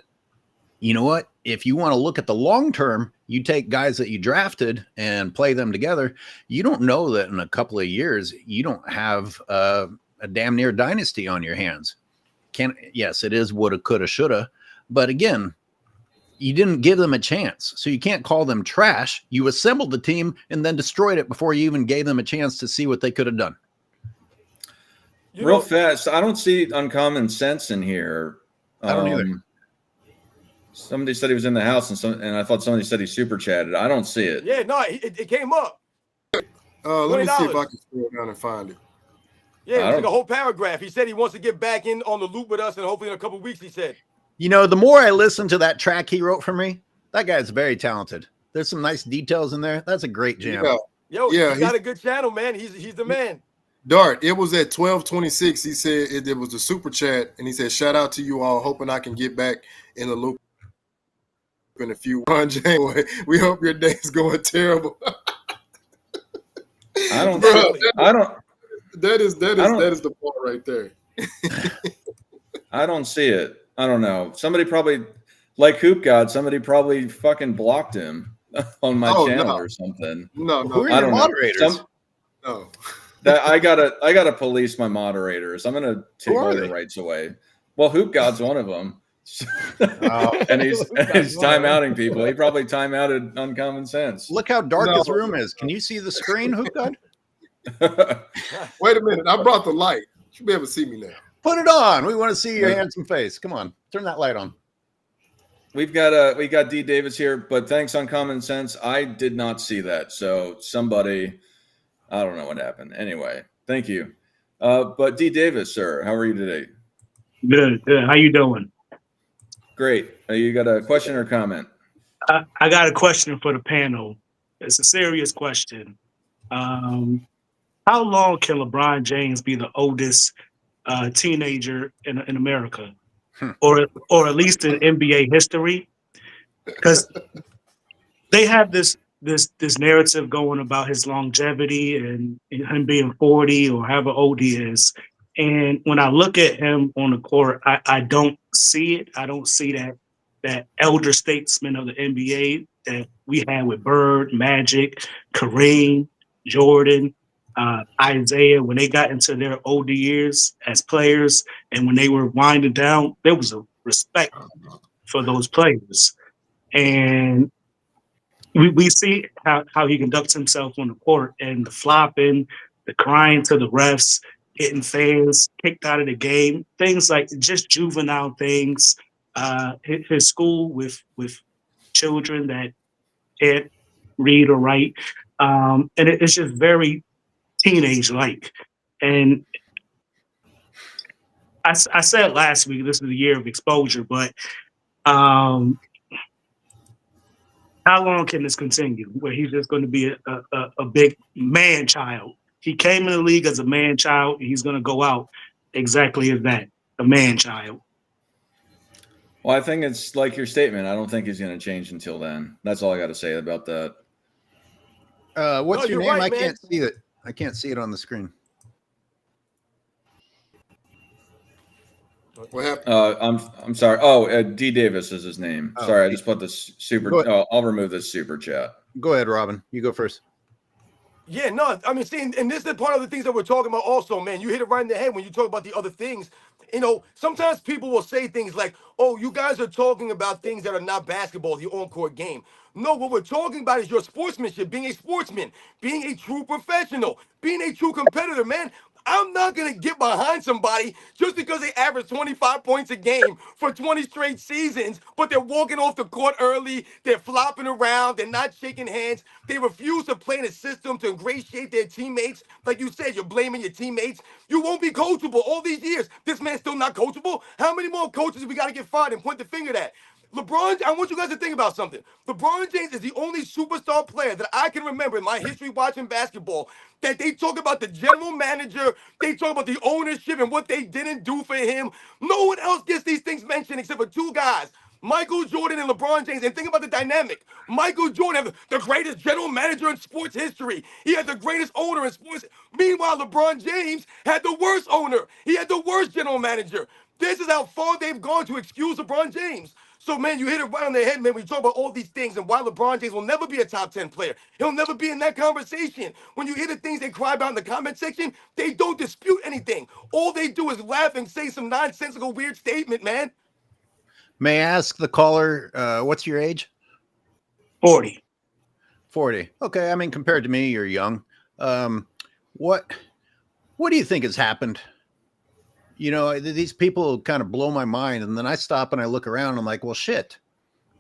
you know what? If you want to look at the long term, you take guys that you drafted and play them together. You don't know that in a couple of years, you don't have a damn near dynasty on your hands. Yes, it is woulda, coulda, shoulda. But again, you didn't give them a chance. So you can't call them trash. You assembled the team and then destroyed it before you even gave them a chance to see what they could have done. Real fast, I don't see uncommon sense in here. I don't either. Somebody said he was in the house, and I thought somebody said he super chatted. I don't see it. Yeah, no, it came up. Let me see if I can scroll down and find it. Yeah, it was like a whole paragraph. He said he wants to get back in on the loop with us, and hopefully in a couple of weeks, he said. The more I listen to that track he wrote for me, that guy's very talented. There's some nice details in there. That's a great jam. Yeah. He's got a good channel, man. He's the man. Dart, it was at 12:26. He said it was the super chat, and he said, "Shout out to you all. Hoping I can get back in the loop in a few." Ron Janeway, we hope your day is going terrible. That is the part right there. I don't see it. I don't know. Somebody probably, like Hoop God, somebody probably fucking blocked him on my channel or something. No. Who are your moderators? No. That I gotta police my moderators. I'm gonna take all your rights away. Well, Hoop God's one of them. And he's timeouting people. He probably timeouted Uncommon Sense. Look how dark his room is. Can you see the screen, Hoop God? Wait a minute. I brought the light. You should be able to see me now. Put it on. We want to see your handsome face. Come on. Turn that light on. We got D Davis here, but thanks Uncommon Sense. I did not see that. So somebody, I don't know what happened. Anyway, thank you. But D Davis, sir, how are you today? Good. How you doing? Great. You got a question or comment? I got a question for the panel. It's a serious question. How long can LeBron James be the oldest teenager in America, or at least in NBA history? Because they have this narrative going about his longevity and him being 40 or however old he is. And when I look at him on the court, I don't see it. I don't see that elder statesman of the NBA that we had with Bird, Magic, Kareem, Jordan, Isaiah. When they got into their older years as players and when they were winding down, there was a respect for those players. And we see how he conducts himself on the court and the flopping, the crying to the refs, getting fans kicked out of the game, things like just juvenile things. His school with children that can't read or write, and it's just very teenage-like. And I said last week this is the year of exposure, but how long can this continue? Where he's just going to be a big man child. He came in the league as a man child, and he's going to go out exactly as that, a man child. Well, I think it's like your statement. I don't think he's going to change until then. That's all I got to say about that. What's your name? right, I man. can't see it. I can't see it on the screen. What happened? I'm sorry. Oh, D Davis is his name. Oh, Sorry, I just put this super. Oh, I'll remove this super chat. Go ahead, Robin. You go first. Yeah, no, I mean, see, and this is part of the things that we're talking about also, man. You hit it right in the head when you talk about the other things. You know, sometimes people will say things like, oh, you guys are talking about things that are not basketball, the on-court game. No, what we're talking about is your sportsmanship, being a sportsman, being a true professional, being a true competitor, man. I'm not going to get behind somebody just because they average 25 points a game for 20 straight seasons, but they're walking off the court early, they're flopping around, they're not shaking hands, they refuse to play in a system to ingratiate their teammates. Like you said, you're blaming your teammates. You won't be coachable all these years. This man's still not coachable. How many more coaches we got to get fired and point the finger at? LeBron, I want you guys to think about something. LeBron James is the only superstar player that I can remember in my history watching basketball that they talk about the general manager, they talk about the ownership and what they didn't do for him. No one else gets these things mentioned except for two guys, Michael Jordan and LeBron James. And think about the dynamic. Michael Jordan had the greatest general manager in sports history. He had the greatest owner in sports. Meanwhile, LeBron James had the worst owner. He had the worst general manager. This is how far they've gone to excuse LeBron James. So, man, you hit it right on the head, man, when you talk about all these things and why LeBron James will never be a top 10 player. He'll never be in that conversation. When you hear the things they cry about in the comment section, they don't dispute anything. All they do is laugh and say some nonsensical, weird statement, man. May I ask the caller, what's your age? 40. 40. Okay. I mean, compared to me, you're young. What do you think has happened? You know, these people kind of blow my mind. And then I stop and I look around and I'm like, well, shit,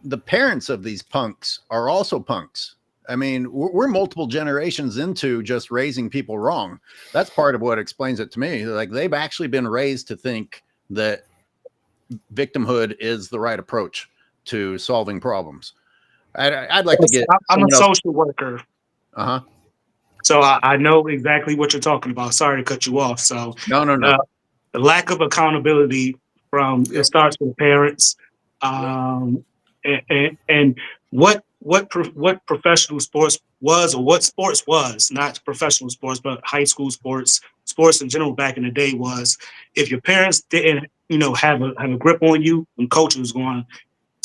the parents of these punks are also punks. I mean, we're multiple generations into just raising people wrong. That's part of what explains it to me. Like, they've actually been raised to think that victimhood is the right approach to solving problems. I'd like to get. I'm a social worker. Uh-huh. So I know exactly what you're talking about. Sorry to cut you off. So no. The lack of accountability from it starts with parents, and what professional sports was, or what sports was, not professional sports, but high school sports in general back in the day was, if your parents didn't, have a grip on you, and coach was going to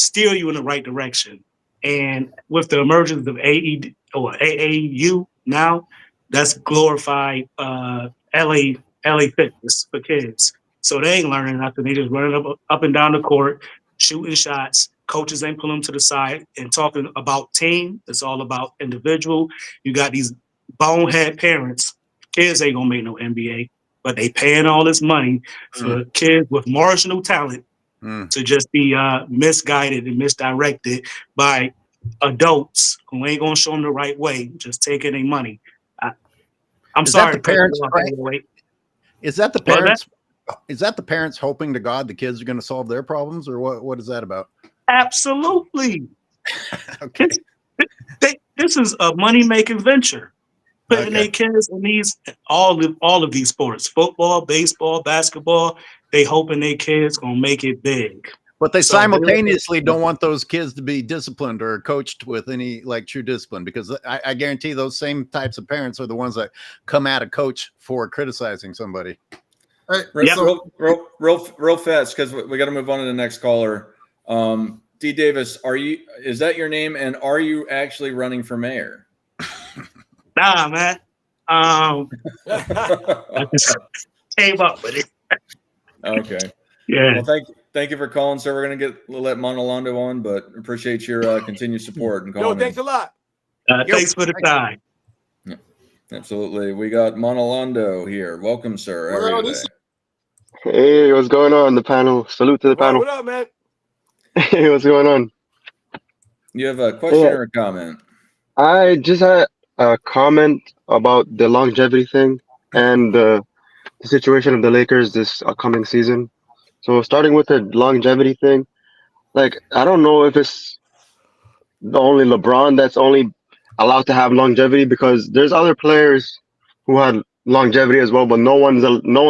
steer you in the right direction. And with the emergence of AAU now, that's glorified LA fitness for kids. So they ain't learning nothing. They just running up and down the court, shooting shots. Coaches ain't pulling them to the side and talking about team. It's all about individual. You got these bonehead parents. Kids ain't gonna make no NBA, but they paying all this money for kids with marginal talent to just be misguided and misdirected by adults who ain't gonna show them the right way, just taking their money. I'm Is sorry that the to cut you parents? off, Right? anyway. Is that the Well, parents? Is that the parents hoping to God the kids are going to solve their problems, or what is that about? Absolutely. Okay. This is a money-making venture. Putting Okay. their kids in these all of these sports, football, baseball, basketball, they hoping their kids gonna make it big. But they So simultaneously don't want those kids to be disciplined or coached with any like true discipline, because I guarantee those same types of parents are the ones that come at a coach for criticizing somebody. Hey, real fast, because we got to move on to the next caller. D. Davis, is that your name, and are you actually running for mayor? Nah, man. I just came up with it. Okay. Yeah. Well, thank you for calling, sir. We're gonna let Monolondo on, but appreciate your continued support and calling. Yo, thanks a lot. Thanks for the time. Yeah, absolutely. We got Monolondo here. Welcome, sir. How are you today? Hey, what's going on, the panel? Salute to the panel. What up, man? Hey, what's going on? You have a question or a comment? I just had a comment about the longevity thing and the situation of the Lakers this upcoming season. So starting with the longevity thing, like I don't know if it's only LeBron that's only allowed to have longevity, because there's other players who had longevity as well, but no one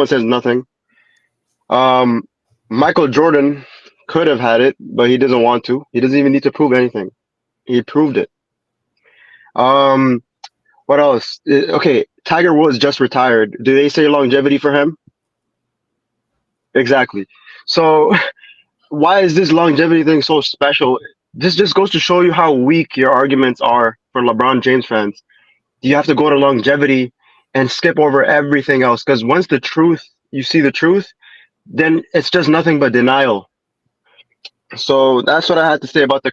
says nothing. Michael Jordan could have had it, but he doesn't want to. He doesn't even need to prove anything. He proved it. What else? Okay, Tiger Woods just retired. Do they say longevity for him? Exactly. So why is this longevity thing so special? This just goes to show you how weak your arguments are for LeBron James fans. You have to go to longevity and skip over everything else, because once you see the truth, then it's just nothing but denial. So that's what I had to say about the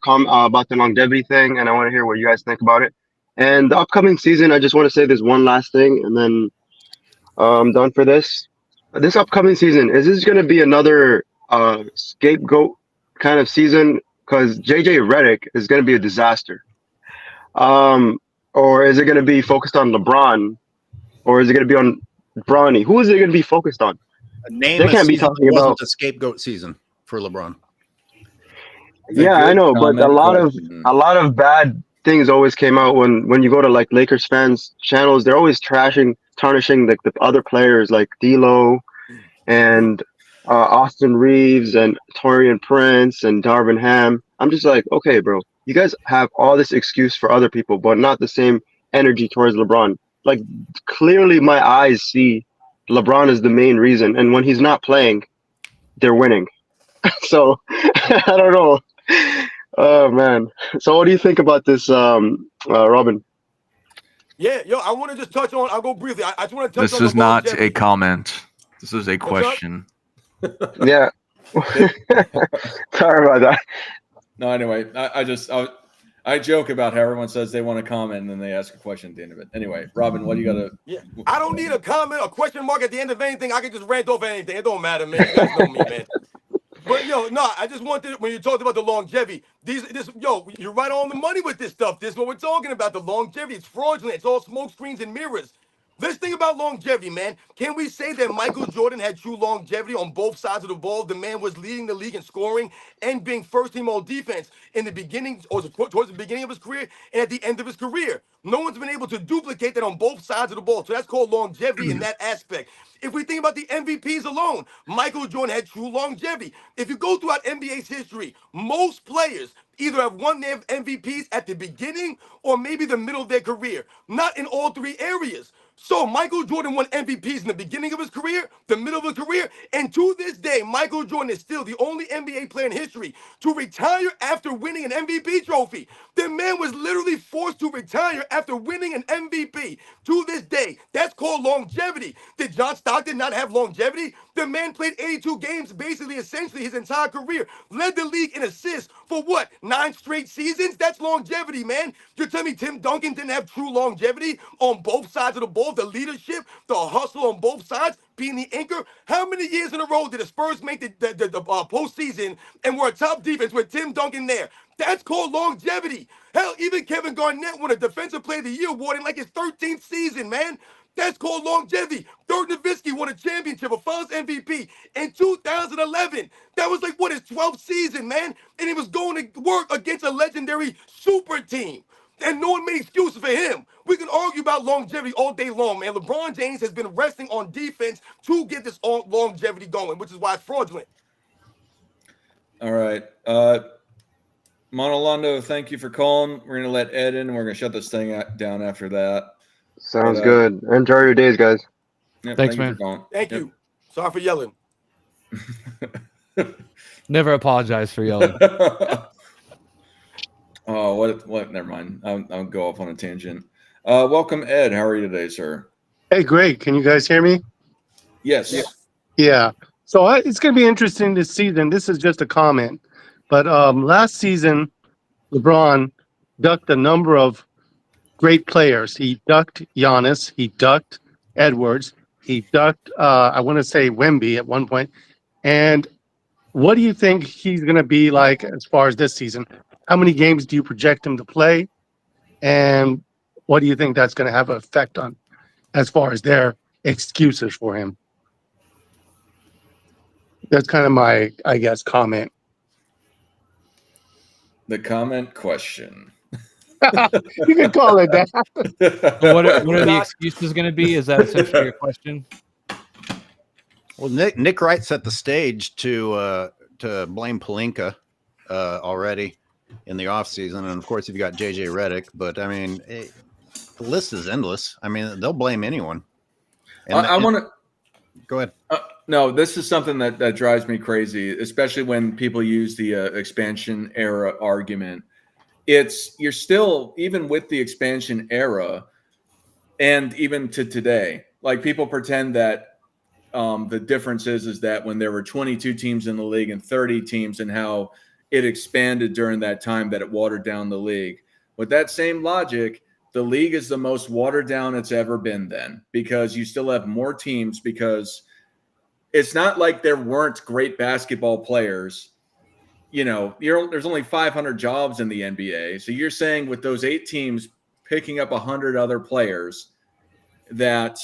longevity thing, and I want to hear what you guys think about it. And the upcoming season, I just want to say this one last thing, and then I'm done for this. This upcoming season, is this going to be another scapegoat kind of season? Because JJ Redick is going to be a disaster. Or is it going to be focused on LeBron? Or is it going to be on Bronny? Who is it going to be focused on? Name They a can't be season talking that wasn't about. a scapegoat season for LeBron. Yeah, I know, but a lot of bad things always came out when you go to like Lakers fans channels. They're always tarnishing the other players like D'Lo and Austin Reeves and Torian Prince and Darvin Ham. I'm just like, okay, bro, you guys have all this excuse for other people, but not the same energy towards LeBron. Like clearly, my eyes see LeBron is the main reason, and when he's not playing, they're winning. So I don't know. Oh man. So what do you think about this, Robin? Yeah, yo, I want to just touch on. I'll go briefly. I just want to touch This on is the not longevity. a comment. This is a What's up? question. Yeah. Sorry about that. No, anyway, I joke about how everyone says they want to comment and then they ask a question at the end of it. Anyway, Robin, what do you got to? Yeah, I don't need a comment or question mark at the end of anything. I can just rant off anything. It don't matter, man. You guys know me, man. But yo, no, I just wanted, when you talked about the longevity, you're right on the money with this stuff. This is what we're talking about. The longevity, it's fraudulent. It's all smoke screens and mirrors. Let's think about longevity, man. Can we say that Michael Jordan had true longevity on both sides of the ball? The man was leading the league in scoring and being first team on defense in the beginning, or towards the beginning of his career and at the end of his career. No one's been able to duplicate that on both sides of the ball. So that's called longevity in that aspect. If we think about the MVPs alone, Michael Jordan had true longevity. If you go throughout NBA's history, most players either have won their MVPs at the beginning or maybe the middle of their career, not in all three areas. So Michael Jordan won MVPs in the beginning of his career, the middle of his career, and to this day, Michael Jordan is still the only NBA player in history to retire after winning an MVP trophy. The man was literally forced to retire after winning an MVP. To this day, that's called longevity. Did John Stockton not have longevity? The man played 82 games, basically, essentially his entire career, led the league in assists for what, 9 straight seasons? That's longevity, man. You're telling me Tim Duncan didn't have true longevity on both sides of the ball, the leadership, the hustle on both sides, being the anchor? How many years in a row did the Spurs make the postseason and were a top defense with Tim Duncan there? That's called longevity. Hell, even Kevin Garnett won a Defensive Player of the Year award in like his 13th season, man. That's called longevity. Dirk Nowitzki won a championship, a Finals MVP in 2011. That was like, what, his 12th season, man? And he was going to work against a legendary super team. And no one made excuses for him. We can argue about longevity all day long, man. LeBron James has been resting on defense to get this longevity going, which is why it's fraudulent. All right. Monolondo, thank you for calling. We're going to let Ed in, and we're going to shut this thing down after that. Sounds good. Enjoy your days, guys. Yeah, Thanks, thank you man. for calling. Thank you. Sorry for yelling. Never apologize for yelling. Oh, what? Never mind. I'll go off on a tangent. Welcome, Ed. How are you today, sir? Hey, great. Can you guys hear me? Yes. Yeah. So it's going to be interesting this season. This is just a comment. But last season, LeBron ducked a number of great players. He ducked Giannis. He ducked Edwards. He ducked, I want to say, Wemby at one point. And what do you think he's going to be like as far as this season? How many games do you project him to play? And what do you think that's going to have an effect on as far as their excuses for him? That's kind of my, I guess, comment. The comment question. You can call it that. What are the excuses going to be? Is that essentially your question? Well, Nick Wright set the stage to blame Pelinka already in the offseason. And, of course, you've got J.J. Redick. But, I mean, the list is endless. I mean, they'll blame anyone. And I want to – go ahead. No, this is something that drives me crazy, especially when people use the expansion era argument. You're still, even with the expansion era and even to today, like people pretend that the difference is that when there were 22 teams in the league and 30 teams and how it expanded during that time that it watered down the league. With that same logic, the league is the most watered down it's ever been then because you still have more teams because it's not like there weren't great basketball players. You know, there's only 500 jobs in the NBA. So you're saying with those 8 teams picking up 100 other players that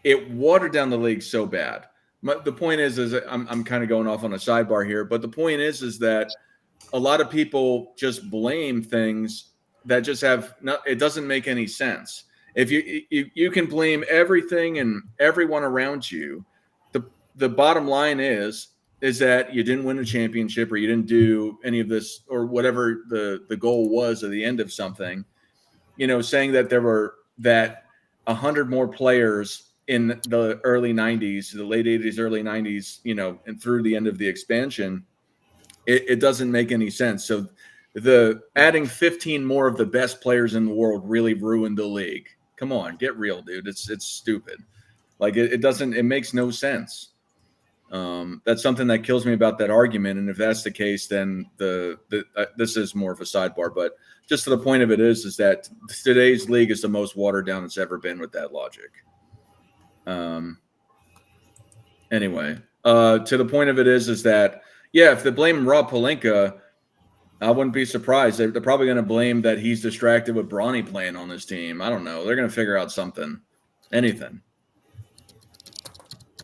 it watered down the league so bad. The point is I'm kind of going off on a sidebar here, but the point is that a lot of people just blame things that just it doesn't make any sense. If you can blame everything and everyone around you, the bottom line is that you didn't win a championship or you didn't do any of this or whatever the goal was at the end of something, saying that there were 100 more players in the early 90s, the late 80s, early 90s, and through the end of the expansion, it doesn't make any sense. So the adding 15 more of the best players in the world really ruined the league. Come on, get real, dude. It's stupid. Like it makes no sense. That's something that kills me about that argument. And if that's the case, then this is more of a sidebar, but just to the point of it is that today's league is the most watered down it's ever been with that logic. Anyway, to the point of it is that, yeah, if they blame Rob Pelinka, I wouldn't be surprised. They're probably going to blame that he's distracted with Bronny playing on this team. I don't know. They're going to figure out something, anything.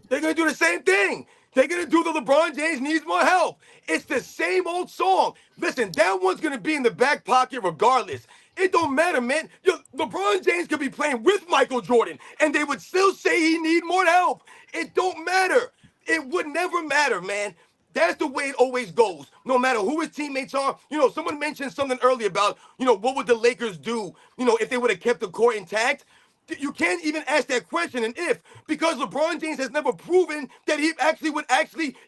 They're going to do the same thing. They're going to do the LeBron James needs more help. It's the same old song. Listen, that one's going to be in the back pocket regardless. It don't matter, man. LeBron James could be playing with Michael Jordan, and they would still say he need more help. It don't matter. It would never matter, man. That's the way it always goes. No matter who his teammates are. Someone mentioned something earlier about, what would the Lakers do, if they would have kept the core intact. You can't even ask that question. And if, because LeBron James has never proven that he actually would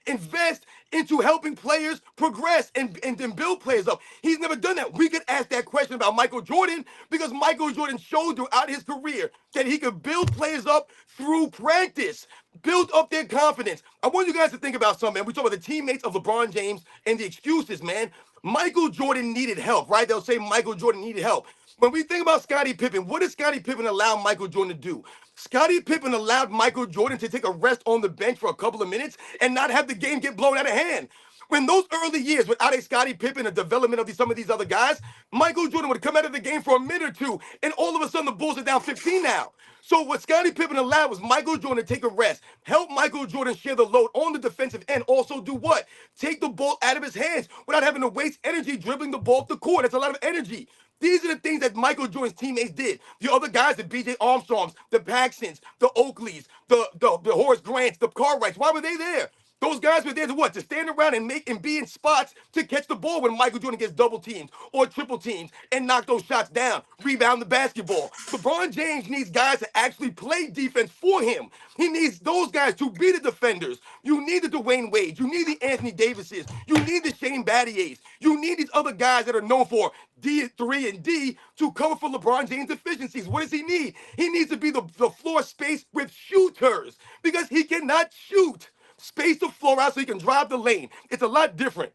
invest into helping players progress and build players up. He's never done that. We could ask that question about Michael Jordan because Michael Jordan showed throughout his career that he could build players up through practice, build up their confidence. I want you guys to think about something, man. We talk about the teammates of LeBron James and the excuses, man. Michael Jordan needed help, right? They'll say Michael Jordan needed help. When we think about Scottie Pippen, what did Scottie Pippen allow Michael Jordan to do? Scottie Pippen allowed Michael Jordan to take a rest on the bench for a couple of minutes and not have the game get blown out of hand. When those early years, without a Scottie Pippen, the development of some of these other guys, Michael Jordan would come out of the game for a minute or two, and all of a sudden the Bulls are down 15 now. So what Scottie Pippen allowed was Michael Jordan to take a rest, help Michael Jordan share the load on the defensive end, also do what? Take the ball out of his hands without having to waste energy dribbling the ball up the court. That's a lot of energy. These are the things that Michael Jordan's teammates did. The other guys, the B.J. Armstrongs, the Paxsons, the Oakleys, the Horace Grants, the Cartwrights, why were they there? Those guys were there to what? To stand around and be in spots to catch the ball when Michael Jordan gets double teamed or triple teamed and knock those shots down, rebound the basketball. LeBron James needs guys to actually play defense for him. He needs those guys to be the defenders. You need the Dwayne Wade. You need the Anthony Davises. You need the Shane Battiers. You need these other guys that are known for D3 and D to cover for LeBron James' deficiencies. What does he need? He needs to be the floor space with shooters because he cannot shoot. Space the floor out so he can drive the lane. It's a lot different.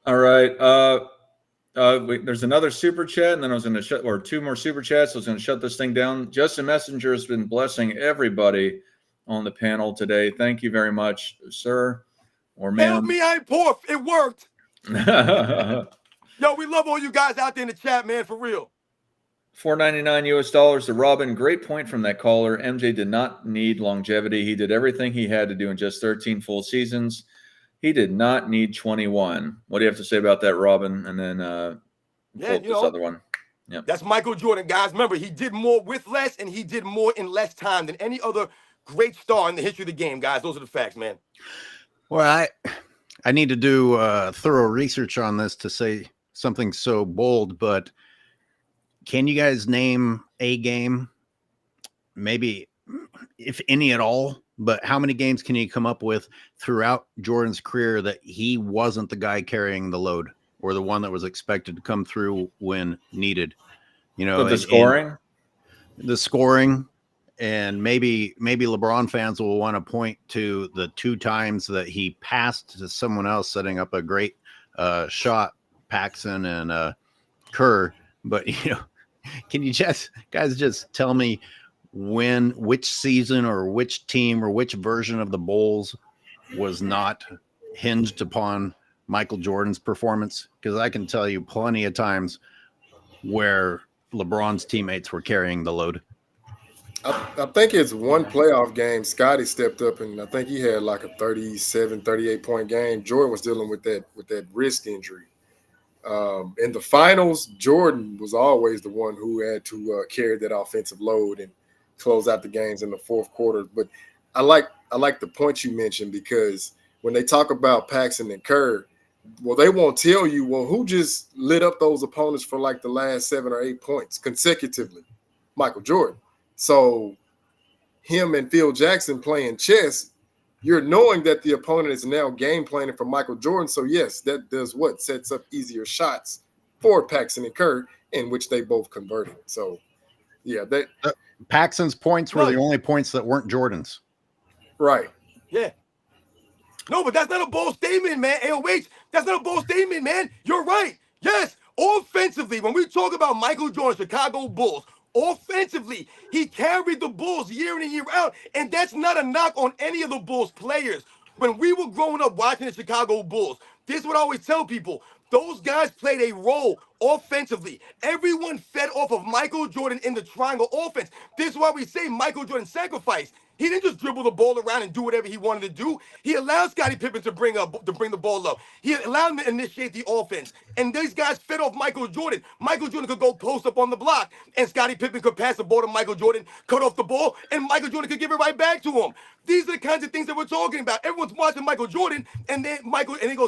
All right. There's another super chat, and then I was going to shut, or two more super chats. I was going to shut this thing down. Justin Messenger has been blessing everybody on the panel today. Thank you very much, sir or ma'am. Help me, I'm poor. It worked. Yo, we love all you guys out there in the chat, man, for real. $4.99 US to Robin. Great point from that caller. MJ did not need longevity. He did everything he had to do in just 13 full seasons. He did not need 21. What do you have to say about that, Robin? And then this other one. Yeah, that's Michael Jordan, guys. Remember, he did more with less, and he did more in less time than any other great star in the history of the game, guys. Those are the facts, man. Well, I need to do thorough research on this to say something so bold, but can you guys name a game, maybe if any at all, but how many games can you come up with throughout Jordan's career that he wasn't the guy carrying the load or the one that was expected to come through when needed? You know, the scoring, and maybe LeBron fans will want to point to the two times that he passed to someone else setting up a great shot, Paxson and Kerr. But, you know, can you just tell me which season or which team or which version of the Bulls was not hinged upon Michael Jordan's performance? Because I can tell you plenty of times where LeBron's teammates were carrying the load. I think it's one playoff game. Scottie stepped up, and I think he had like a 37, 38-point game. Jordan was dealing with that wrist injury. In the finals, Jordan was always the one who had to carry that offensive load and close out the games in the fourth quarter. But I like the point you mentioned, because when they talk about Paxson and Kerr, well, they won't tell you, well, who just lit up those opponents for like the last 7 or 8 points consecutively? Michael Jordan. So him and Phil Jackson playing chess, you're knowing that the opponent is now game planning for Michael Jordan. So, yes, that does what? Sets up easier shots for Paxson and Kerr, in which they both converted. So, yeah. Paxson's points were the only points that weren't Jordan's. Right. Yeah. No, but that's not a bold statement, man. AOH, that's not a bold statement, man. You're right. Yes, offensively, when we talk about Michael Jordan, Chicago Bulls, offensively, he carried the Bulls year in and year out, and that's not a knock on any of the Bulls players. When we were growing up watching the Chicago Bulls, this is what I always tell people. Those guys played a role offensively. Everyone fed off of Michael Jordan in the triangle offense. This is why we say Michael Jordan sacrificed. He didn't just dribble the ball around and do whatever he wanted to do. He allowed Scottie Pippen to bring the ball up. He allowed him to initiate the offense. And these guys fed off Michael Jordan. Michael Jordan could go post up on the block, and Scottie Pippen could pass the ball to Michael Jordan, cut off the ball, and Michael Jordan could give it right back to him. These are the kinds of things that we're talking about. Everyone's watching Michael Jordan, and then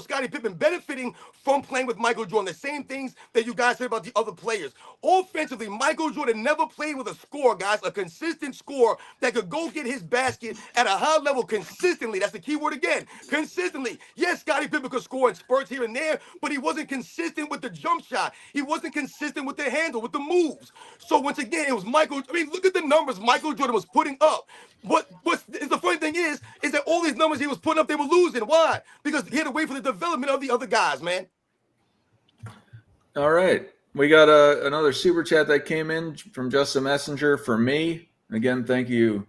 Scottie Pippen benefiting from playing with Michael Jordan. The same things that you guys said about the other players. Offensively, Michael Jordan never played with a score, guys, a consistent score that could go get his basket at a high level consistently. That's the key word again, consistently. Yes, Scottie Pippen could score in spurts here and there, but he wasn't consistent with the jump shot. He wasn't consistent with the handle, with the moves. So once again, it was look at the numbers Michael Jordan was putting up. What's the funny thing is that all these numbers he was putting up, they were losing. Why? Because he had to wait for the development of the other guys, man. All right. We got another super chat that came in from Just a Messenger for me. Again, thank you.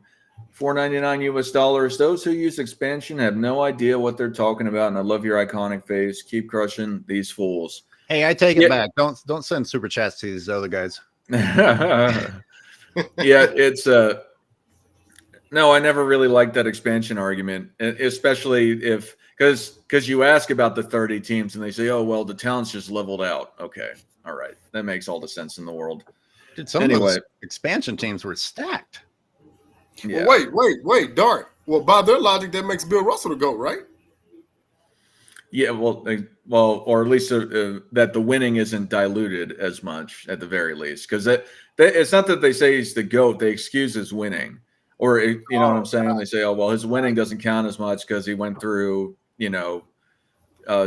$4.99 US. Those who use expansion have no idea what they're talking about, and I love your iconic face. Keep crushing these fools. Hey, I take it back. Don't send super chats to these other guys. Yeah, it's no, I never really liked that expansion argument, especially because you ask about the 30 teams and they say, oh, well, the talent's just leveled out. Okay. All right. That makes all the sense in the world. Dude, some of those expansion teams were stacked. Yeah. Well, wait, Dart. Well, by their logic, that makes Bill Russell the GOAT, right? Yeah, well, or at least that the winning isn't diluted as much at the very least, because it's not that they say he's the GOAT; they excuse his winning, or you know what I'm saying? They say, oh well, his winning doesn't count as much because he went through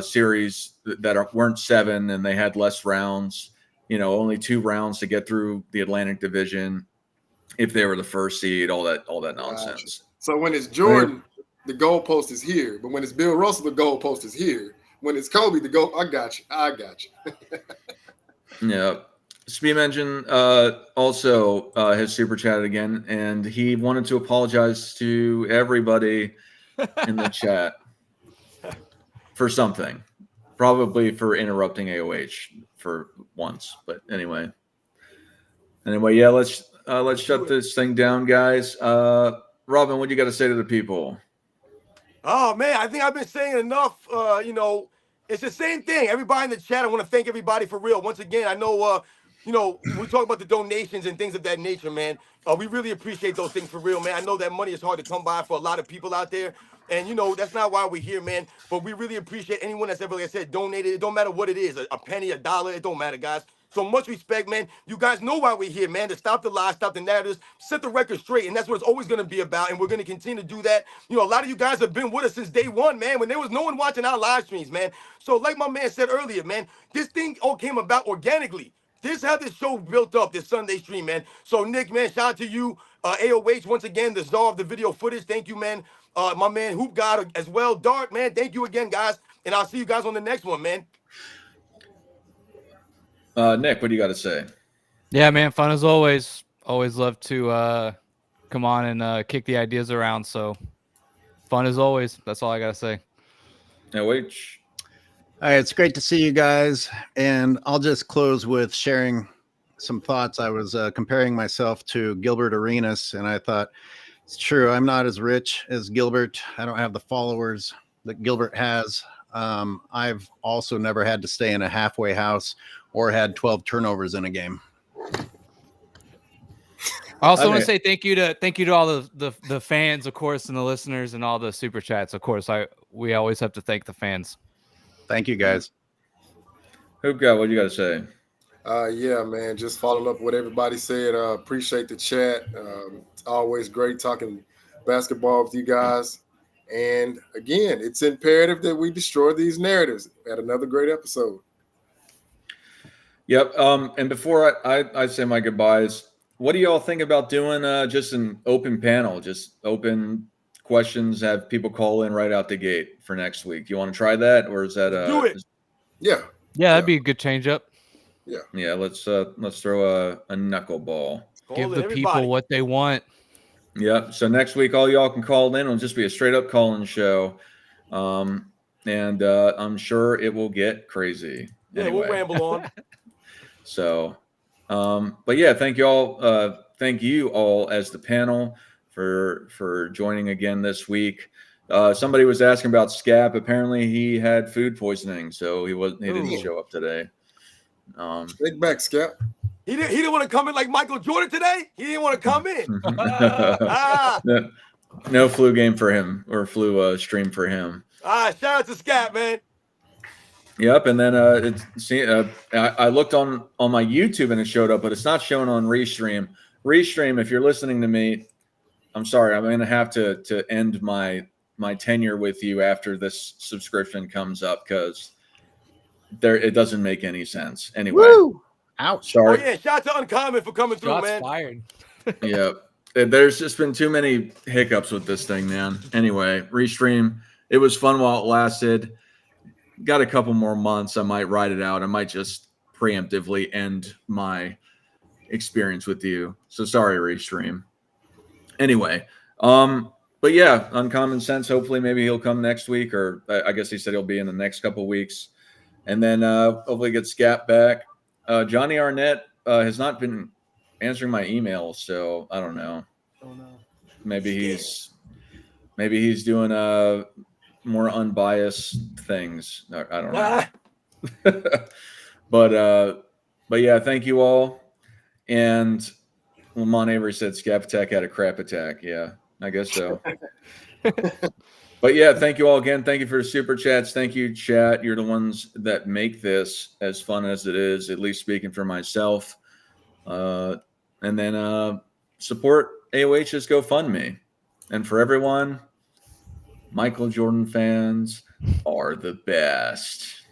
series that weren't 7 and they had less rounds, only 2 rounds to get through the Atlantic Division if they were the first seed, all that nonsense. Gotcha. So when it's Jordan, the goalpost is here, but when it's Bill Russell, the goalpost is here. When it's Kobe, the goal. I got you. Yeah. Speed Engine also has super chatted again, and he wanted to apologize to everybody in the chat for something, probably for interrupting AOH for once. But anyway, yeah, let's shut this thing down, guys. Robin, what do you got to say to the people? Oh man, I think I've been saying enough. It's the same thing. Everybody in the chat, I want to thank everybody for real. Once again, I know we talk about the donations and things of that nature, man. We really appreciate those things for real, man. I know that money is hard to come by for a lot of people out there. And, that's not why we're here, man. But we really appreciate anyone that's ever, like I said, donated. It don't matter what it is, a penny, $1, it don't matter, guys. So much respect, man. You guys know why we're here, man, to stop the lies, stop the narratives, set the record straight. And that's what it's always going to be about. And we're going to continue to do that. A lot of you guys have been with us since day one, man, when there was no one watching our live streams, man. So like my man said earlier, man, this thing all came about organically. This is how this show built up, this Sunday stream, man. So, Nick, man, shout out to you. AOH, once again, the czar of the video footage. Thank you, man. My man, Hoop God, as well. Dart, man, thank you again, guys. And I'll see you guys on the next one, man. Nick, what do you got to say? Yeah, man, fun as always. Always love to come on and kick the ideas around. So, fun as always. That's all I got to say. AOH. All right, it's great to see you guys, and I'll just close with sharing some thoughts. I was comparing myself to Gilbert Arenas, and I thought, it's true, I'm not as rich as Gilbert. I don't have the followers that Gilbert has. I've also never had to stay in a halfway house or had 12 turnovers in a game. I also want to say thank you to all the fans, of course, and the listeners and all the super chats. Of course, we always have to thank the fans. Thank you, guys. Hoop God, what do you got to say? Yeah, man, just following up what everybody said. Appreciate the chat. It's always great talking basketball with you guys. And again, it's imperative that we destroy these narratives. Had another great episode. Yep. And before I say my goodbyes, what do you all think about doing just an open panel, just open questions, have people call in right out the gate for next week? You want to try that, or is that do it? Yeah, that'd be a good change up. Yeah. Let's throw a knuckleball. Give the people what they want. Yep. So next week, all y'all can call in. It'll just be a straight up call-in show, and I'm sure it will get crazy. Yeah, anyway. we'll ramble on. So, but yeah, thank you all. Thank you all as the panel for joining again this week. Somebody was asking about Scap. Apparently, he had food poisoning, so he didn't show up today. Take back, Scap. He didn't want to come in like Michael Jordan today. He didn't want to come in. No flu game for him or flu stream for him. Shout out to Scap, man. Yep, and then I looked on my YouTube and it showed up, but it's not showing on Restream. Restream, if you're listening to me, I'm sorry, I'm going to have to end my tenure with you after this subscription comes up because it doesn't make any sense. Anyway, Woo! Ouch! Sorry. Oh yeah, shout out to Uncommon for coming through, man. Fired. Yep. There's just been too many hiccups with this thing, man. Anyway, Restream, it was fun while it lasted. Got a couple more months. I might ride it out. I might just preemptively end my experience with you. So sorry, Restream. Anyway, but yeah, Uncommon Sense. Hopefully, maybe he'll come next week, or I guess he said he'll be in the next couple weeks, and then hopefully get Scap back. Johnny Arnett has not been answering my emails, so I don't know. Oh no. Maybe he's doing more unbiased things. I don't know. But yeah, thank you all. And Lamont Avery said Scap Attack had a crap attack. Yeah, I guess so. But yeah, thank you all again. Thank you for the super chats. Thank you, chat. You're the ones that make this as fun as it is, at least speaking for myself. And then support AOH's GoFundMe. And for everyone, Michael Jordan fans are the best.